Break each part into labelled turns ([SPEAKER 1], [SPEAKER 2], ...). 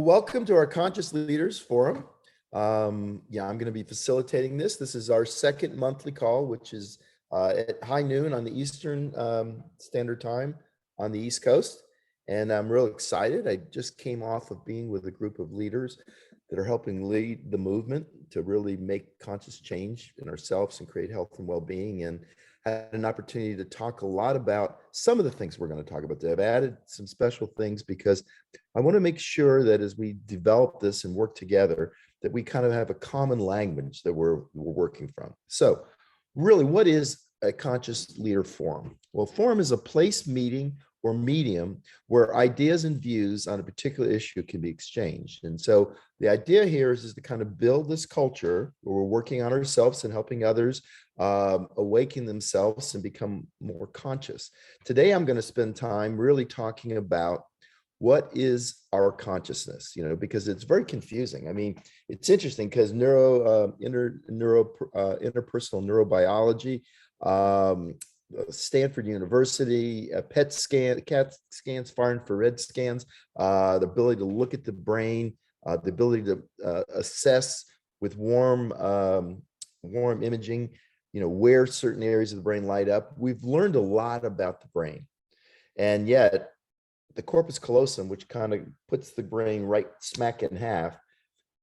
[SPEAKER 1] Welcome to our Conscious Leaders Forum. I'm going to be facilitating this. This is our second monthly call, which is at high noon on the Eastern Standard Time on the East Coast. And I'm real excited. I just came off of being with a group of leaders that are helping lead the movement to really make conscious change in ourselves and create health and well-being. And had an opportunity to talk a lot about some of the things we're going to talk about today. I've added some special things because I want to make sure that as we develop this and work together, that we kind of have a common language that we're working from. So really, what is a conscious leader forum? Well, forum is a place, meeting, or medium where ideas and views on a particular issue can be exchanged. And so the idea here is to kind of build this culture where we're working on ourselves and helping others awaken themselves and become more conscious. Today, I'm going to spend time really talking about what is our consciousness, because it's very confusing. I mean, it's interesting because interpersonal neurobiology, Stanford University, cat scans, far infrared scans, the ability to look at the brain, the ability to assess with warm imaging, where certain areas of the brain light up. We've learned a lot about the brain, and yet the corpus callosum, which kind of puts the brain right smack in half,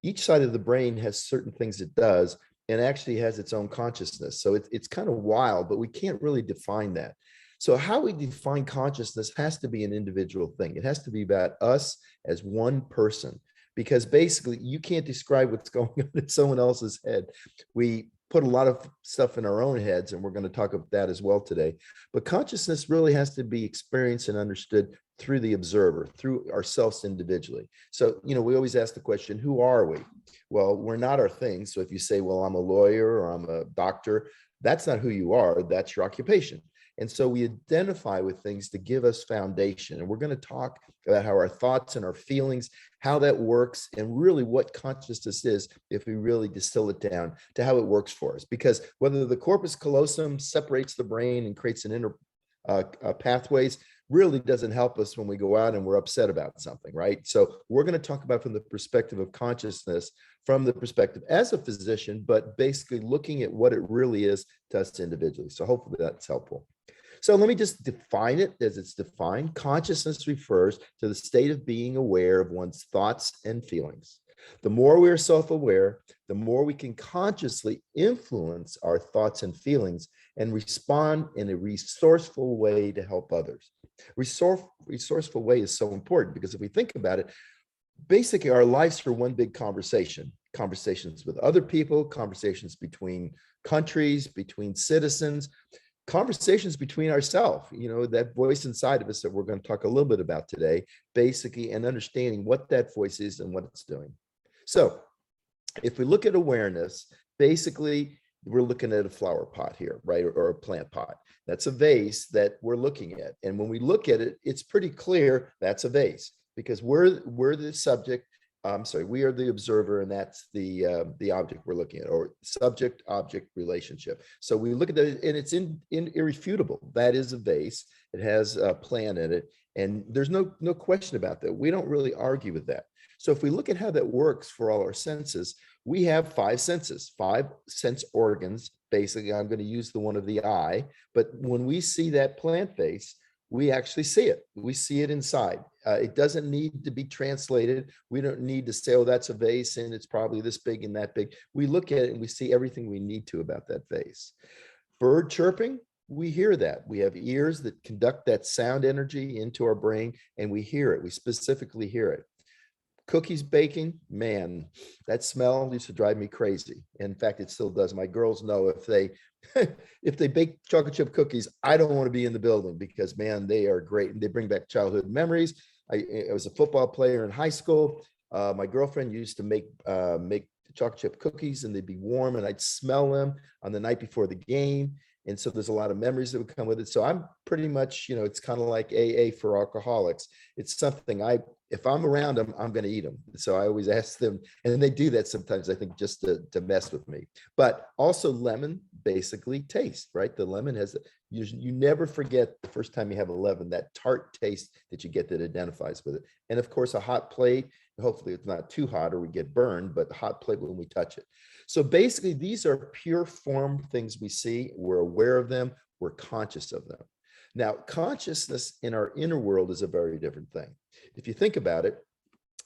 [SPEAKER 1] each side of the brain has certain things it does and actually has its own consciousness. So it's kind of wild, but we can't really define that. So how we define consciousness has to be an individual thing. It has to be about us as one person, because basically you can't describe what's going on in someone else's head. We put a lot of stuff in our own heads, and we're going to talk about that as well today. But consciousness really has to be experienced and understood through the observer, through ourselves individually. So, we always ask the question, who are we? Well, we're not our things. So if you say, well, I'm a lawyer or I'm a doctor, that's not who you are. That's your occupation. And so we identify with things to give us foundation. And we're going to talk about how our thoughts and our feelings, how that works, and really what consciousness is if we really distill it down to how it works for us. Because whether the corpus callosum separates the brain and creates an inner pathways really doesn't help us when we go out and we're upset about something, right? So we're going to talk about from the perspective of consciousness, from the perspective as a physician, but basically looking at what it really is to us individually. So hopefully that's helpful. So let me just define it as it's defined. Consciousness refers to the state of being aware of one's thoughts and feelings. The more we are self-aware, the more we can consciously influence our thoughts and feelings and respond in a resourceful way to help others. Resourceful way is so important because if we think about it, basically our lives are one big conversation. Conversations with other people, conversations between countries, between citizens, conversations between ourselves, that voice inside of us that we're going to talk a little bit about today, basically, and understanding what that voice is and what it's doing. So if we look at awareness, basically, we're looking at a flower pot here, right? Or a plant pot. That's a vase that we're looking at. And when we look at it, it's pretty clear that's a vase because we're the subject. We are the observer, and that's the object we're looking at, or subject-object relationship. So we look at that, and it's irrefutable. That is a vase. It has a plant in it, and there's no question about that. We don't really argue with that. So if we look at how that works for all our senses, we have 5 senses, 5 sense organs. Basically, I'm going to use the one of the eye, but when we see that plant vase, we actually see it. We see it inside. It doesn't need to be translated. We don't need to say, oh, that's a vase and it's probably this big and that big. We look at it and we see everything we need to about that vase. Bird chirping, we hear that. We have ears that conduct that sound energy into our brain, and we hear it. We specifically hear it. Cookies baking, man, that smell used to drive me crazy. In fact, it still does. My girls know if they if they bake chocolate chip cookies, I don't want to be in the building because, man, they are great and they bring back childhood memories. I was a football player in high school. My girlfriend used to make chocolate chip cookies, and they'd be warm, and I'd smell them on the night before the game. And so there's a lot of memories that would come with it. So I'm pretty much, it's kind of like AA for alcoholics. It's something if I'm around them, I'm going to eat them. So I always ask them, and they do that sometimes, I think, just to mess with me. But also lemon basically taste, right? The lemon has, you never forget the first time you have a lemon, that tart taste that you get that identifies with it. And of course, a hot plate Hopefully it's not too hot or we get burned, but the hot plate when we touch it. So basically, these are pure form things we see. We're aware of them. We're conscious of them. Now, consciousness in our inner world is a very different thing. If you think about it,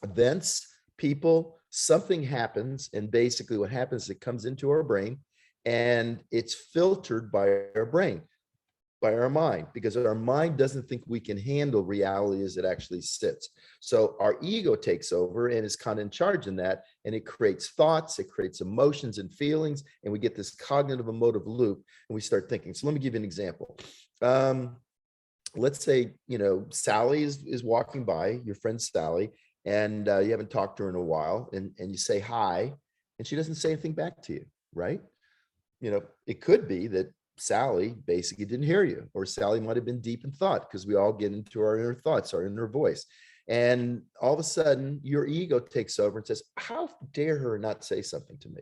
[SPEAKER 1] events, people, something happens, and basically what happens is it comes into our brain and it's filtered by our brain, by our mind, because our mind doesn't think we can handle reality as it actually sits. So our ego takes over and is kind of in charge in that, and it creates thoughts, it creates emotions and feelings, and we get this cognitive emotive loop, and we start thinking. So let me give you an example. Let's say, Sally is walking by, your friend Sally, and you haven't talked to her in a while, and you say hi, and she doesn't say anything back to you, right? It could be that Sally basically didn't hear you, or Sally might have been deep in thought, because we all get into our inner thoughts, our inner voice. And all of a sudden, your ego takes over and says, how dare her not say something to me?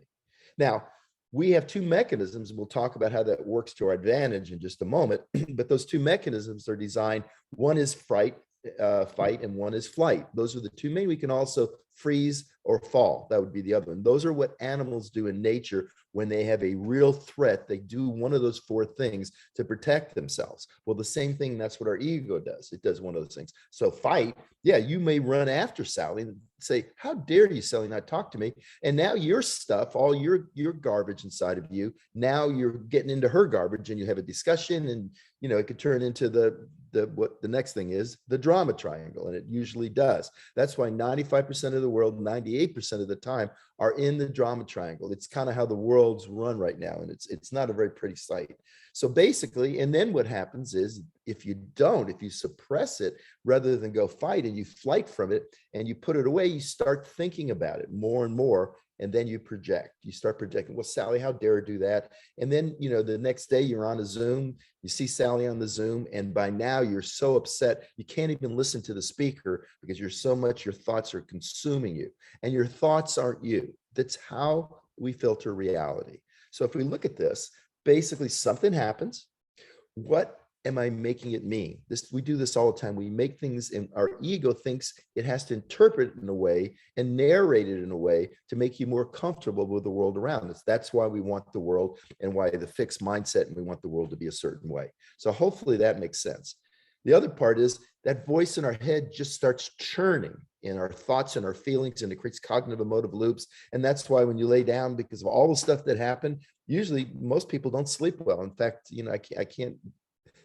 [SPEAKER 1] Now, we have two mechanisms. We'll talk about how that works to our advantage in just a moment. But those two mechanisms are designed. One is fight, and one is flight. Those are the two main. We can also freeze or fall. That would be the other one. Those are what animals do in nature when they have a real threat. They do one of those four things to protect themselves. Well, the same thing, that's what our ego does. It does one of those things. So fight, yeah, you may run after Sally and say, how dare you, Sally, not talk to me? And now your stuff, all your garbage inside of you, now you're getting into her garbage, and you have a discussion, and it could turn into what the next thing is, the drama triangle, and it usually does. That's why 95% of the world, 98% of the time, are in the drama triangle. It's kind of how the world's run right now, and it's not a very pretty sight. So basically, and then what happens is, if you suppress it rather than go fight, and you flight from it and you put it away, you start thinking about it more and more. And then you start projecting, well, Sally, how dare her do that? And then, the next day you're on a Zoom, you see Sally on the Zoom, and by now you're so upset, you can't even listen to the speaker, because your thoughts are consuming you, and your thoughts aren't you. That's how we filter reality. So if we look at this, basically something happens. What am I making it mean? We do this all the time. We make things, and our ego thinks it has to interpret it in a way and narrate it in a way to make you more comfortable with the world around us. That's why we want the world, and why the fixed mindset, and we want the world to be a certain way. So hopefully that makes sense. The other part is that voice in our head just starts churning in our thoughts and our feelings, and it creates cognitive emotive loops. And that's why when you lay down, because of all the stuff that happened, usually most people don't sleep well. In fact, I can't,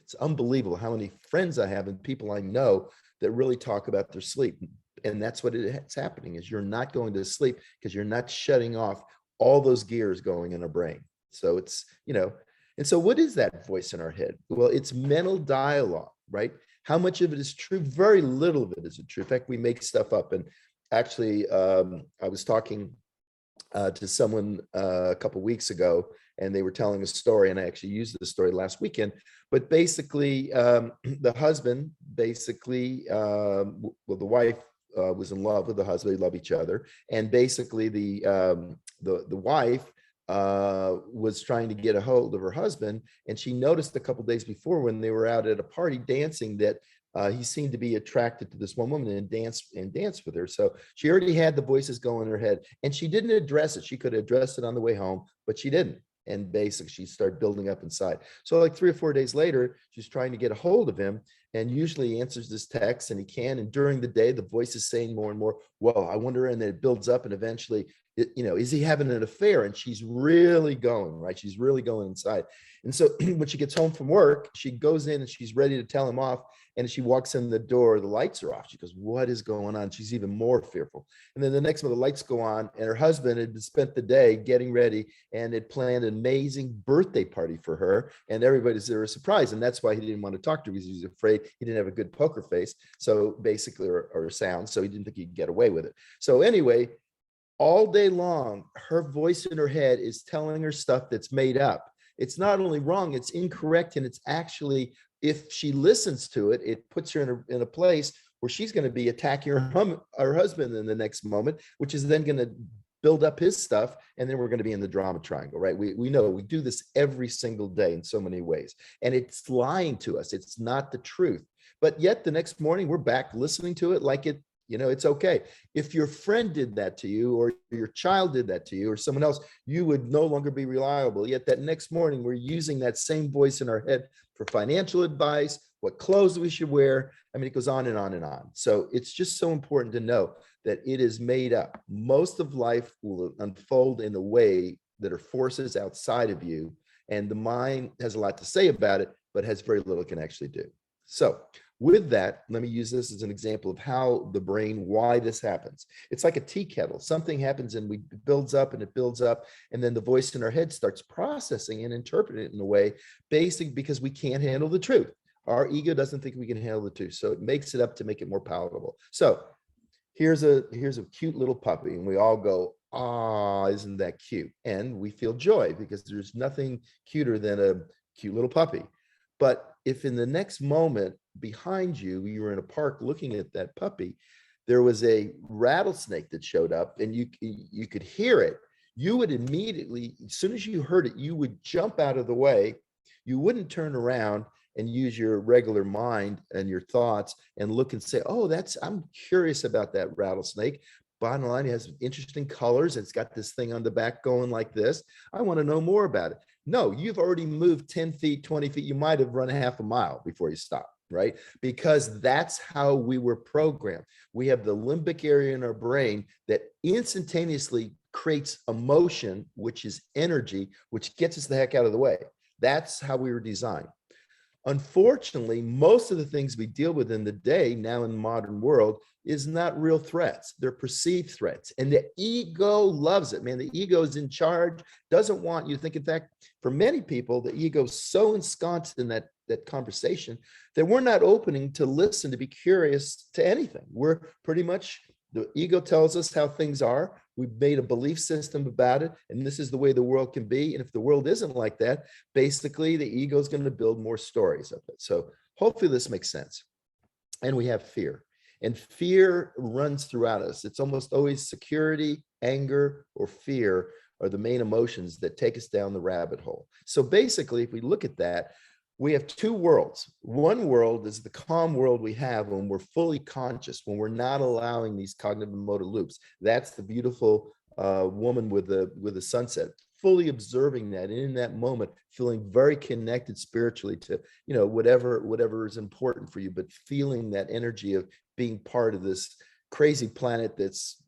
[SPEAKER 1] it's unbelievable how many friends I have and people I know that really talk about their sleep. And that's what it's happening, is you're not going to sleep because you're not shutting off all those gears going in our brain. So it's, and so what is that voice in our head? Well, it's mental dialogue, right? How much of it is true? Very little of it is true. In fact, we make stuff up. And actually, I was talking to someone a couple of weeks ago, and they were telling a story, and I actually used the story last weekend. But basically, the husband, the wife was in love with the husband. They love each other, and basically the wife was trying to get a hold of her husband, and she noticed a couple of days before, when they were out at a party dancing, that he seemed to be attracted to this one woman and dance with her. So she already had the voices going in her head, and she didn't address it. She could have addressed it on the way home, but she didn't. And basically she started building up inside. So like 3 or 4 days later, she's trying to get a hold of him, and usually he answers this text, and he can. And during the day, the voice is saying more and more, well, I wonder, and then it builds up, and eventually, is he having an affair? And she's really going, right? She's really going inside. And so when she gets home from work, she goes in and she's ready to tell him off. And she walks in the door, the lights are off. She goes, what is going on? She's even more fearful. And then the next one, the lights go on, and her husband had spent the day getting ready and had planned an amazing birthday party for her. And everybody's there, a surprise. And that's why he didn't want to talk to her, because he was afraid he didn't have a good poker face. So basically, or sound. So he didn't think he'd get away with it. So anyway, all day long, her voice in her head is telling her stuff that's made up. It's not only wrong, it's incorrect. And it's actually, if she listens to it, it puts her in a place where she's going to be attacking her husband in the next moment, which is then going to build up his stuff. And then we're going to be in the drama triangle, right? We know we do this every single day in so many ways. And it's lying to us. It's not the truth. But yet the next morning, we're back listening to it like it It's okay. If your friend did that to you, or your child did that to you, or someone else, you would no longer be reliable. Yet that next morning, we're using that same voice in our head for financial advice, what clothes we should wear. I mean, it goes on and on and on. So it's just so important to know that it is made up. Most of life will unfold in a way that are forces outside of you. And the mind has a lot to say about it, but has very little it can actually do. So with that, let me use this as an example of how the brain, why this happens. It's like a tea kettle. Something happens and it builds up and it builds up. And then the voice in our head starts processing and interpreting it in a way, basically because we can't handle the truth. Our ego doesn't think we can handle the truth. So it makes it up to make it more palatable. So here's a cute little puppy, and we all go, ah, isn't that cute? And we feel joy because there's nothing cuter than a cute little puppy. But if in the next moment behind you, you were in a park looking at that puppy, there was a rattlesnake that showed up and you could hear it, you would immediately, as soon as you heard it, you would jump out of the way. You wouldn't turn around and use your regular mind and your thoughts and look and say, oh, I'm curious about that rattlesnake. Bottom line, it has interesting colors. It's got this thing on the back going like this. I want to know more about it. No, you've already moved 10 feet, 20 feet. You might have run half a mile before you stop, right? Because that's how we were programmed. We have the limbic area in our brain that instantaneously creates emotion, which is energy, which gets us the heck out of the way. That's how we were designed. Unfortunately, most of the things we deal with in the day now in the modern world is not real threats. They're perceived threats. And the ego loves it, man. The ego is in charge, doesn't want you to think. In fact, for many people, the ego is so ensconced in that conversation that we're not opening to listen, to be curious to anything. We're pretty much, the ego tells us how things are. We've made a belief system about it, and this is the way the world can be. And if the world isn't like that, basically the ego is going to build more stories of it. So hopefully this makes sense. And we have fear, and fear runs throughout us. It's almost always security, anger, or fear are the main emotions that take us down the rabbit hole. So basically, if we look at that, we have two worlds. One world is the calm world we have when we're fully conscious, when we're not allowing these cognitive motor loops. That's the beautiful woman with the sunset, fully observing that, and in that moment, feeling very connected spiritually to, whatever is important for you, but feeling that energy of being part of this crazy planet that's,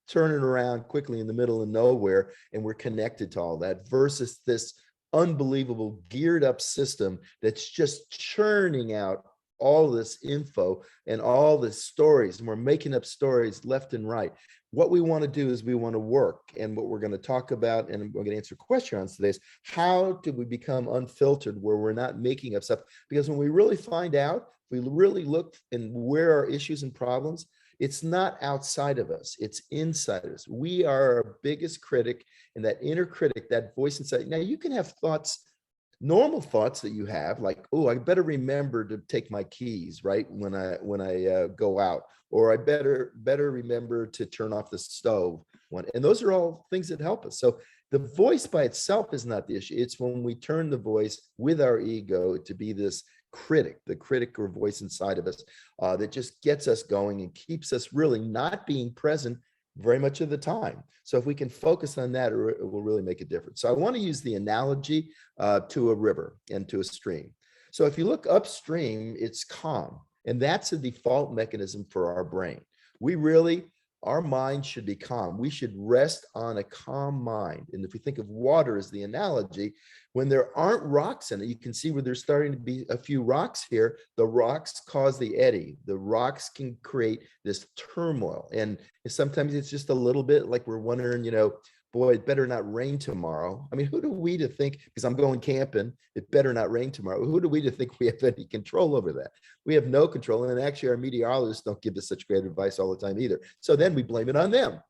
[SPEAKER 1] turning around quickly in the middle of nowhere, and we're connected to all that, versus this unbelievable geared up system that's just churning out all this info and all this stories, and we're making up stories left and right. What we want to do is we want to work, and what we're going to talk about, and we're going to answer questions today, is how do we become unfiltered, where we're not making up stuff? Because when we really find out, if we really look and where our issues and problems, it's not outside of us, it's inside us. We are our biggest critic, and that inner critic, that voice inside. Now, you can have thoughts, normal thoughts that you have, like, oh, I better remember to take my keys, right, when I go out, or I better remember to turn off the stove. And those are all things that help us. So the voice by itself is not the issue. It's when we turn the voice with our ego to be this critic, the critic or voice inside of us that just gets us going and keeps us really not being present very much of the time. So if we can focus on that, it will really make a difference. So I want to use the analogy to a river and to a stream. So if you look upstream, it's calm, and that's a default mechanism for our brain. Our mind should be calm. We should rest on a calm mind. And if we think of water as the analogy, when there aren't rocks in it, you can see where there's starting to be a few rocks here. The rocks cause the eddy. The rocks can create this turmoil. And sometimes it's just a little bit like we're wondering, boy, it better not rain tomorrow. I mean, who do we to think, because I'm going camping, it better not rain tomorrow. Who do we to think we have any control over that? We have no control. And actually our meteorologists don't give us such great advice all the time either. So then we blame it on them.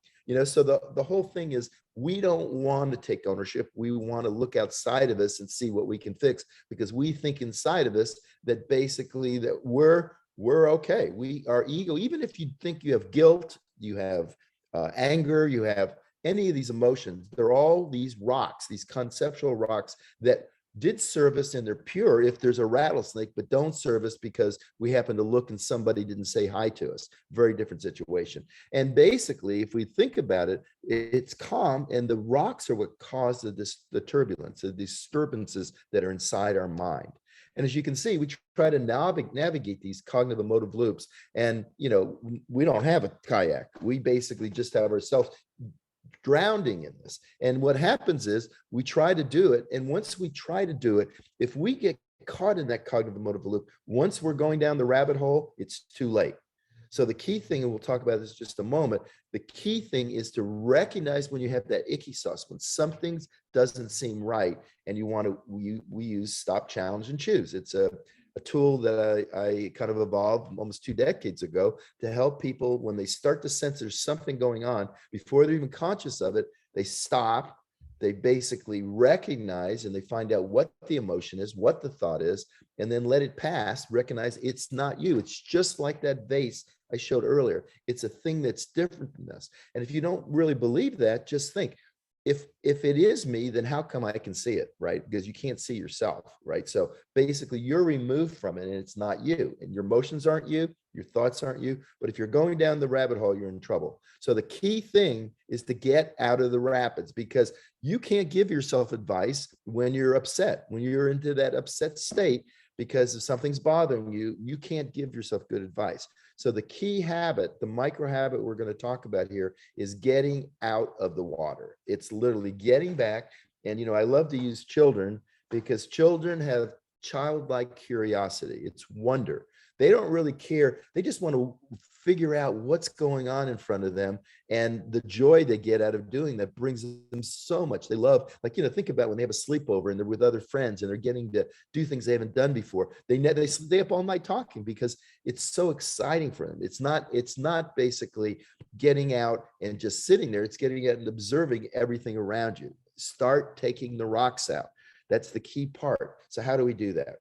[SPEAKER 1] So the whole thing is, we don't want to take ownership. We want to look outside of us and see what we can fix, because we think inside of us that basically that we're okay. Our ego, even if you think you have guilt, you have anger, you have any of these emotions, they're all these rocks, these conceptual rocks that did service and they're pure if there's a rattlesnake, but don't service because we happen to look and somebody didn't say hi to us. Very different situation. And basically, if we think about it, it's calm, and the rocks are what cause the turbulence, the disturbances that are inside our mind. And as you can see, we try to navigate these cognitive emotive loops. And, we don't have a kayak. We basically just have ourselves drowning in this. And what happens is we try to do it. And once we try to do it, if we get caught in that cognitive emotive loop, once we're going down the rabbit hole, it's too late. So the key thing, and we'll talk about this in just a moment, the key thing is to recognize when you have that icky sauce, when something doesn't seem right, and you want to, we use stop, challenge, and choose. It's a tool that I kind of evolved almost 2 decades ago to help people when they start to sense there's something going on, before they're even conscious of it, they stop, they basically recognize, and they find out what the emotion is, what the thought is, and then let it pass, recognize it's not you. It's just like that vase I showed earlier. It's a thing that's different from this. And if you don't really believe that, just think, if it is me, then how come I can see it, right? Because you can't see yourself, right? So basically you're removed from it and it's not you, and your emotions aren't you, your thoughts aren't you. But if you're going down the rabbit hole, you're in trouble. So the key thing is to get out of the rapids, because you can't give yourself advice when you're upset, when you're into that upset state, because if something's bothering you, you can't give yourself good advice. So the key habit, the micro habit we're going to talk about here, is getting out of the water. It's literally getting back. And, I love to use children because children have childlike curiosity. It's wonder. They don't really care. They just want to figure out what's going on in front of them, and the joy they get out of doing that brings them so much. They love, think about when they have a sleepover and they're with other friends and they're getting to do things they haven't done before. They stay up all night talking because it's so exciting for them. It's not basically getting out and just sitting there. It's getting out and observing everything around you. Start taking the rocks out. That's the key part. So how do we do that?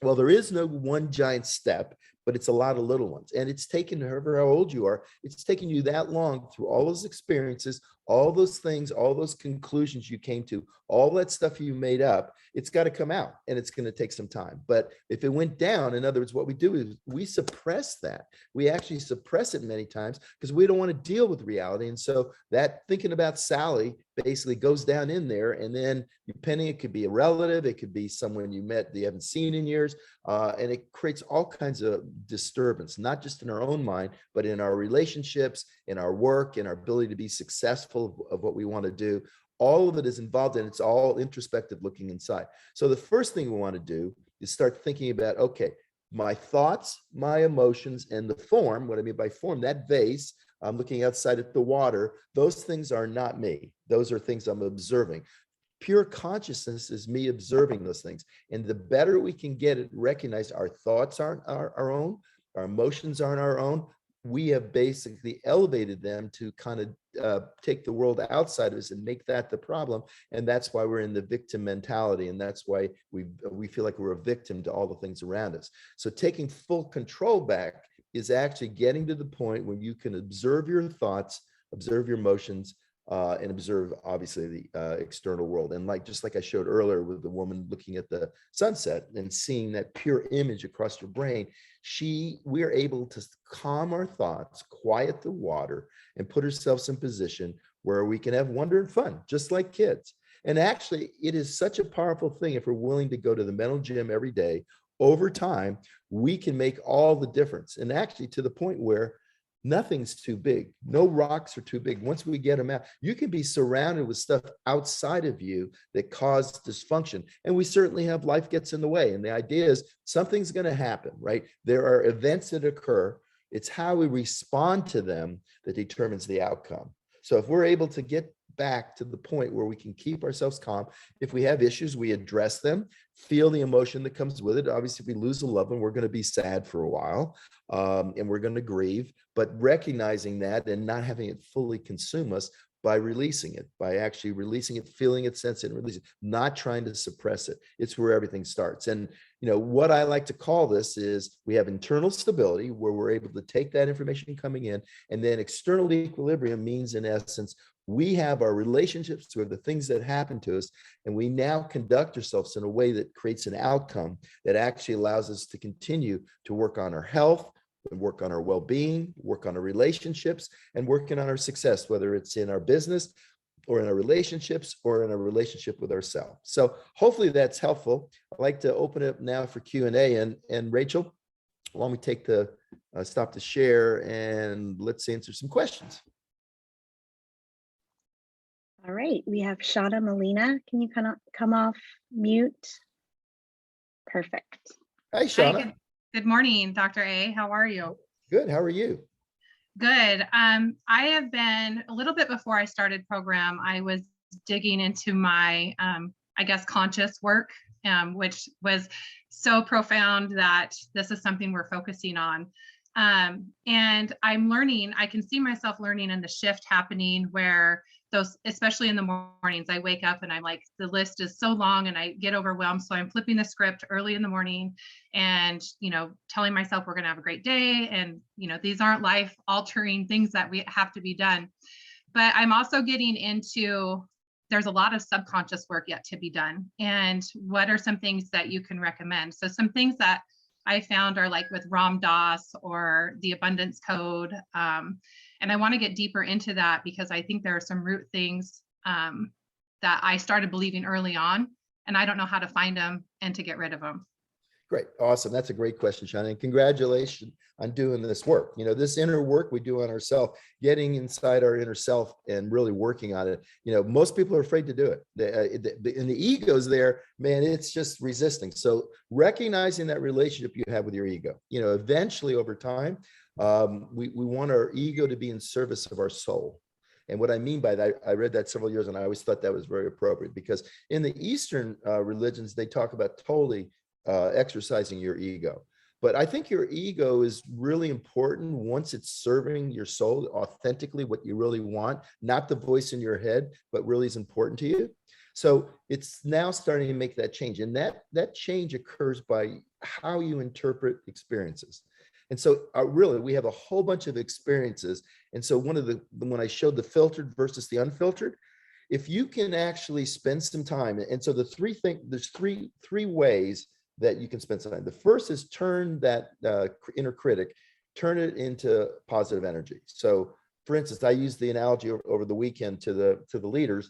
[SPEAKER 1] Well, there is no one giant step, but it's a lot of little ones. And it's taken, however how old you are, it's taken you that long through all those experiences, all those things, all those conclusions you came to, all that stuff you made up. It's got to come out, and it's going to take some time. But if it went down, in other words, what we do is we suppress that. We actually suppress it many times because we don't want to deal with reality. And so that thinking about Sally basically goes down in there. And then depending, it could be a relative, it could be someone you met that you haven't seen in years. And it creates all kinds of disturbance, not just in our own mind, but in our relationships, in our work, in our ability to be successful of what we want to do. All of it is involved, and it's all introspective, looking inside. So the first thing we want to do is start thinking about, okay, my thoughts, my emotions, and the form. What I mean by form, that vase, I'm looking outside at the water. Those things are not me. Those are things I'm observing. Pure consciousness is me observing those things. And the better we can get it, recognize our thoughts aren't our own, our emotions aren't our own. We have basically elevated them to kind of take the world outside of us and make that the problem. And that's why we're in the victim mentality. And that's why we feel like we're a victim to all the things around us. So taking full control back is actually getting to the point where you can observe your thoughts, observe your emotions, and observe, obviously, the external world. And just like I showed earlier with the woman looking at the sunset and seeing that pure image across her brain, we're able to calm our thoughts, quiet the water, and put ourselves in position where we can have wonder and fun, just like kids. And actually, it is such a powerful thing if we're willing to go to the mental gym every day. Over time, we can make all the difference. And actually, to the point where nothing's too big. No rocks are too big. Once we get them out, you can be surrounded with stuff outside of you that cause dysfunction. And we certainly have, life gets in the way. And the idea is something's going to happen, right? There are events that occur. It's how we respond to them that determines the outcome. So if we're able to get back to the point where we can keep ourselves calm, if we have issues, we address them, feel the emotion that comes with it. Obviously, if we lose a loved one, we're going to be sad for a while, and we're going to grieve, but recognizing that and not having it fully consume us by releasing it, by actually releasing it, feeling it, sensing it, releasing it, not trying to suppress it. It's where everything starts. And what I like to call this is we have internal stability where we're able to take that information coming in, and then external equilibrium means, in essence, We have our relationships, we have the things that happen to us, and we now conduct ourselves in a way that creates an outcome that actually allows us to continue to work on our health, and work on our well-being, work on our relationships, and working on our success, whether it's in our business or in our relationships or in a relationship with ourselves. So hopefully that's helpful. I'd like to open it up now for Q&A, and Rachel, why don't we take the stop to share and let's answer some questions.
[SPEAKER 2] All right, we have Shauna Molina. Can you come off mute? Perfect.
[SPEAKER 1] Hi, Shauna.
[SPEAKER 3] Hi, good morning, Dr. A. How are you?
[SPEAKER 1] Good. How are you?
[SPEAKER 3] Good. I have been, a little bit before I started program, I was digging into my, I guess, conscious work, which was so profound that this is something we're focusing on. And I'm learning, I can see myself learning in the shift happening where those, especially in the mornings, I wake up and I'm like, the list is so long and I get overwhelmed. So I'm flipping the script early in the morning and, telling myself we're going to have a great day. And, these aren't life altering things that we have to be done. But I'm also getting into, there's a lot of subconscious work yet to be done. And what are some things that you can recommend? So some things that I found are like with Ram Dass or the Abundance Code. And I want to get deeper into that because I think there are some root things that I started believing early on, and I don't know how to find them and to get rid of them.
[SPEAKER 1] Great. Awesome. That's a great question, Shauna. And congratulations on doing this work. This inner work we do on ourselves, getting inside our inner self and really working on it. Most people are afraid to do it. And the ego's there, man, it's just resisting. So recognizing that relationship you have with your ego, eventually over time, we want our ego to be in service of our soul. And what I mean by that, I read that several years and I always thought that was very appropriate because in the Eastern religions, they talk about totally exercising your ego. But I think your ego is really important once it's serving your soul authentically, what you really want, not the voice in your head, but really is important to you. So it's now starting to make that change. And that change occurs by how you interpret experiences. And so really, we have a whole bunch of experiences. And so when I showed the filtered versus the unfiltered, if you can actually spend some time, and so there's three ways that you can spend some time. The first is turn that inner critic, turn it into positive energy. So for instance, I used the analogy over the weekend to the leaders.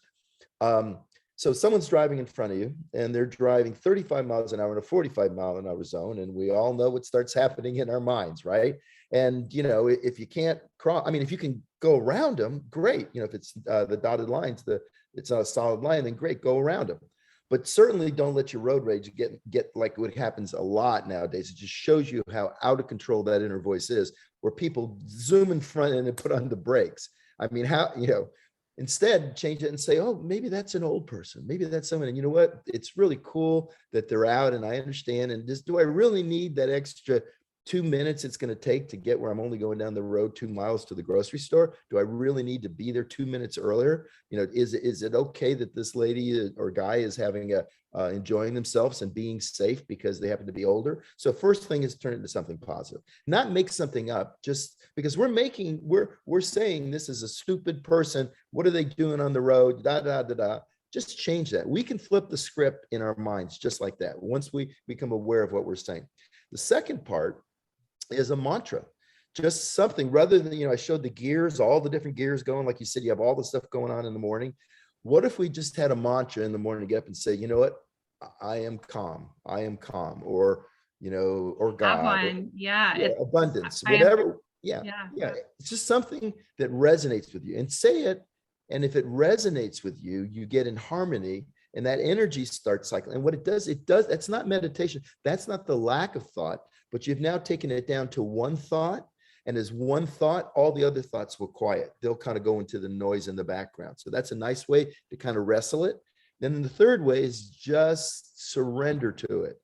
[SPEAKER 1] So someone's driving in front of you and they're driving 35 miles an hour in a 45 mile an hour zone. And we all know what starts happening in our minds, right? And, if you can't cross, if you can go around them, great. If it's the dotted lines, it's not a solid line, then great, go around them. But certainly don't let your road rage get like what happens a lot nowadays. It just shows you how out of control that inner voice is, where people zoom in front and then put on the brakes. Instead, change it and say, oh, maybe that's an old person. Maybe that's someone. And you know what? It's really cool that they're out and I understand. And just, do I really need that extra 2 minutes it's going to take to get where I'm only going down the road 2 miles to the grocery store? Do I really need to be there 2 minutes earlier? Is it okay that this lady or guy is having enjoying themselves and being safe because they happen to be older? So first thing is turn it into something positive, not make something up just because we're saying this is a stupid person. What are they doing on the road? Just change that. We can flip the script in our minds just like that once we become aware of what we're saying. The second part is a mantra, just something rather than, I showed the gears, all the different gears going, like you said, you have all the stuff going on in the morning. What if we just had a mantra in the morning to get up and say, you know what, I am calm, or, or God, abundance, whatever. Yeah. It's just something that resonates with you and say it. And if it resonates with you, you get in harmony and that energy starts cycling. And what it does, that's not meditation. That's not the lack of thought, but you've now taken it down to one thought. And as one thought, all the other thoughts will quiet. They'll kind of go into the noise in the background. So that's a nice way to kind of wrestle it. Then the third way is just surrender to it.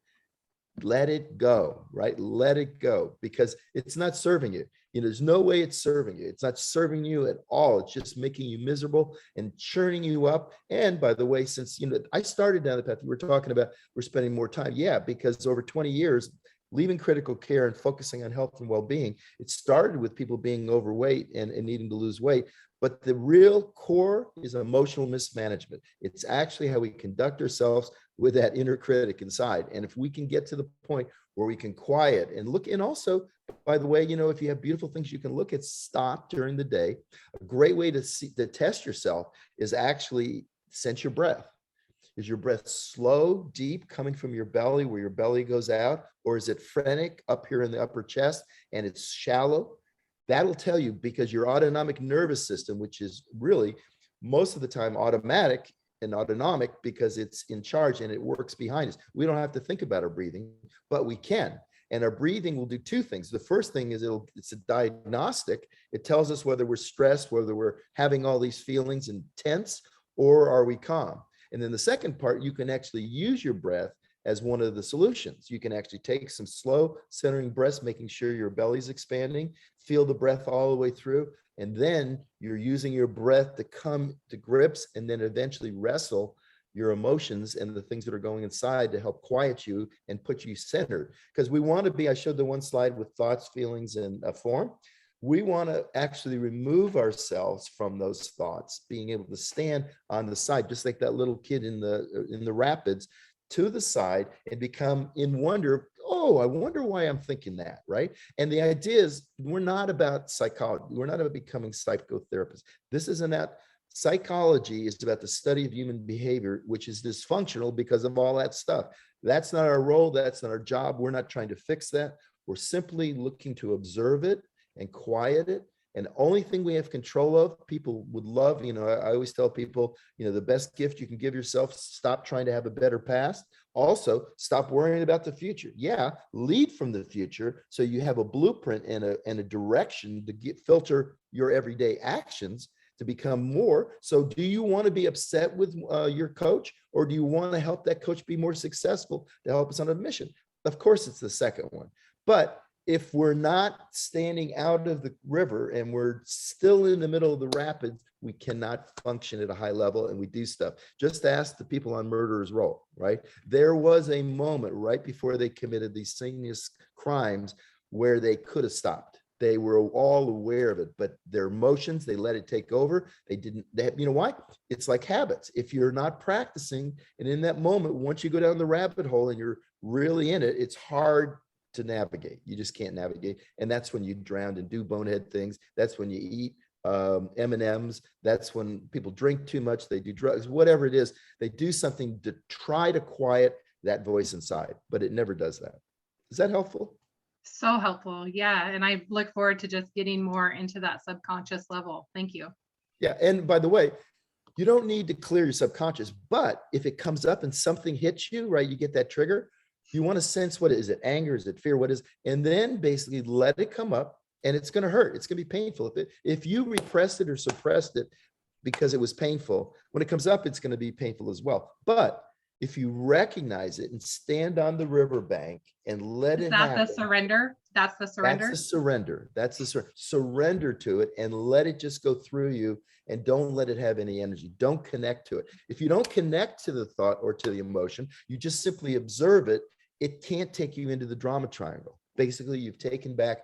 [SPEAKER 1] Let it go, right? Let it go because it's not serving you. There's no way it's serving you. It's not serving you at all. It's just making you miserable and churning you up. And by the way, since, I started down the path, we're talking about, we're spending more time. Yeah, because over 20 years, leaving critical care and focusing on health and well-being, it started with people being overweight and needing to lose weight. But the real core is emotional mismanagement. It's actually how we conduct ourselves with that inner critic inside. And if we can get to the point where we can quiet and look, and also, by the way, if you have beautiful things you can look at, stop during the day. A great way to test yourself is actually sense your breath. Is your breath slow, deep, coming from your belly where your belly goes out? Or is it frenetic up here in the upper chest and it's shallow? That'll tell you, because your autonomic nervous system, which is really most of the time automatic and autonomic because it's in charge and it works behind us. We don't have to think about our breathing, but we can. And our breathing will do two things. The first thing is it's a diagnostic. It tells us whether we're stressed, whether we're having all these feelings and tense, or are we calm? And then the second part, you can actually use your breath as one of the solutions. You can actually take some slow centering breaths, making sure your belly's expanding, feel the breath all the way through. And then you're using your breath to come to grips and then eventually wrestle your emotions and the things that are going inside to help quiet you and put you centered. Because we want to be, I showed the one slide with thoughts, feelings, and a form. We want to actually remove ourselves from those thoughts, being able to stand on the side, just like that little kid in the rapids, to the side and become in wonder. Oh, I wonder why I'm thinking that, right? And the idea is we're not about psychology. We're not about becoming psychotherapists. This isn't that. Psychology is about the study of human behavior, which is dysfunctional because of all that stuff. That's not our role. That's not our job. We're not trying to fix that. We're simply looking to observe it and quiet it. And the only thing we have control of, people would love, I always tell people, the best gift you can give yourself, stop trying to have a better past. Also, stop worrying about the future. Yeah, lead from the future so you have a blueprint and a direction to filter your everyday actions to become more. So do you want to be upset with your coach, or do you want to help that coach be more successful to help us on a mission? Of course, it's the second one. But if we're not standing out of the river and we're still in the middle of the rapids, we cannot function at a high level, and we do stuff. Just ask the people on Murderer's Row, right? There was a moment right before they committed these heinous crimes where they could have stopped. They were all aware of it, but their emotions, they let it take over. You know why? It's like habits. If you're not practicing, and in that moment, once you go down the rabbit hole and you're really in it, it's hard to navigate. You just can't navigate. And that's when you drown and do bonehead things. That's when you eat M&Ms. That's when people drink too much. They do drugs, whatever it is. They do something to try to quiet that voice inside, but it never does that. Is that helpful?
[SPEAKER 3] So helpful. Yeah. And I look forward to just getting more into that subconscious level. Thank you.
[SPEAKER 1] Yeah. And by the way, you don't need to clear your subconscious, but if it comes up and something hits you, right, you get that trigger, you want to sense, what is it? Anger? Is it fear? What is? And then basically let it come up, and it's going to hurt. It's going to be painful. If you repressed it or suppressed it because it was painful, when it comes up, it's going to be painful as well. But if you recognize it and stand on the riverbank and let it happen.
[SPEAKER 3] Is that the surrender? That's the surrender?
[SPEAKER 1] That's the surrender. That's the surrender. Surrender to it and let it just go through you, and don't let it have any energy. Don't connect to it. If you don't connect to the thought or to the emotion, you just simply observe it. It can't take you into the drama triangle. Basically, you've taken back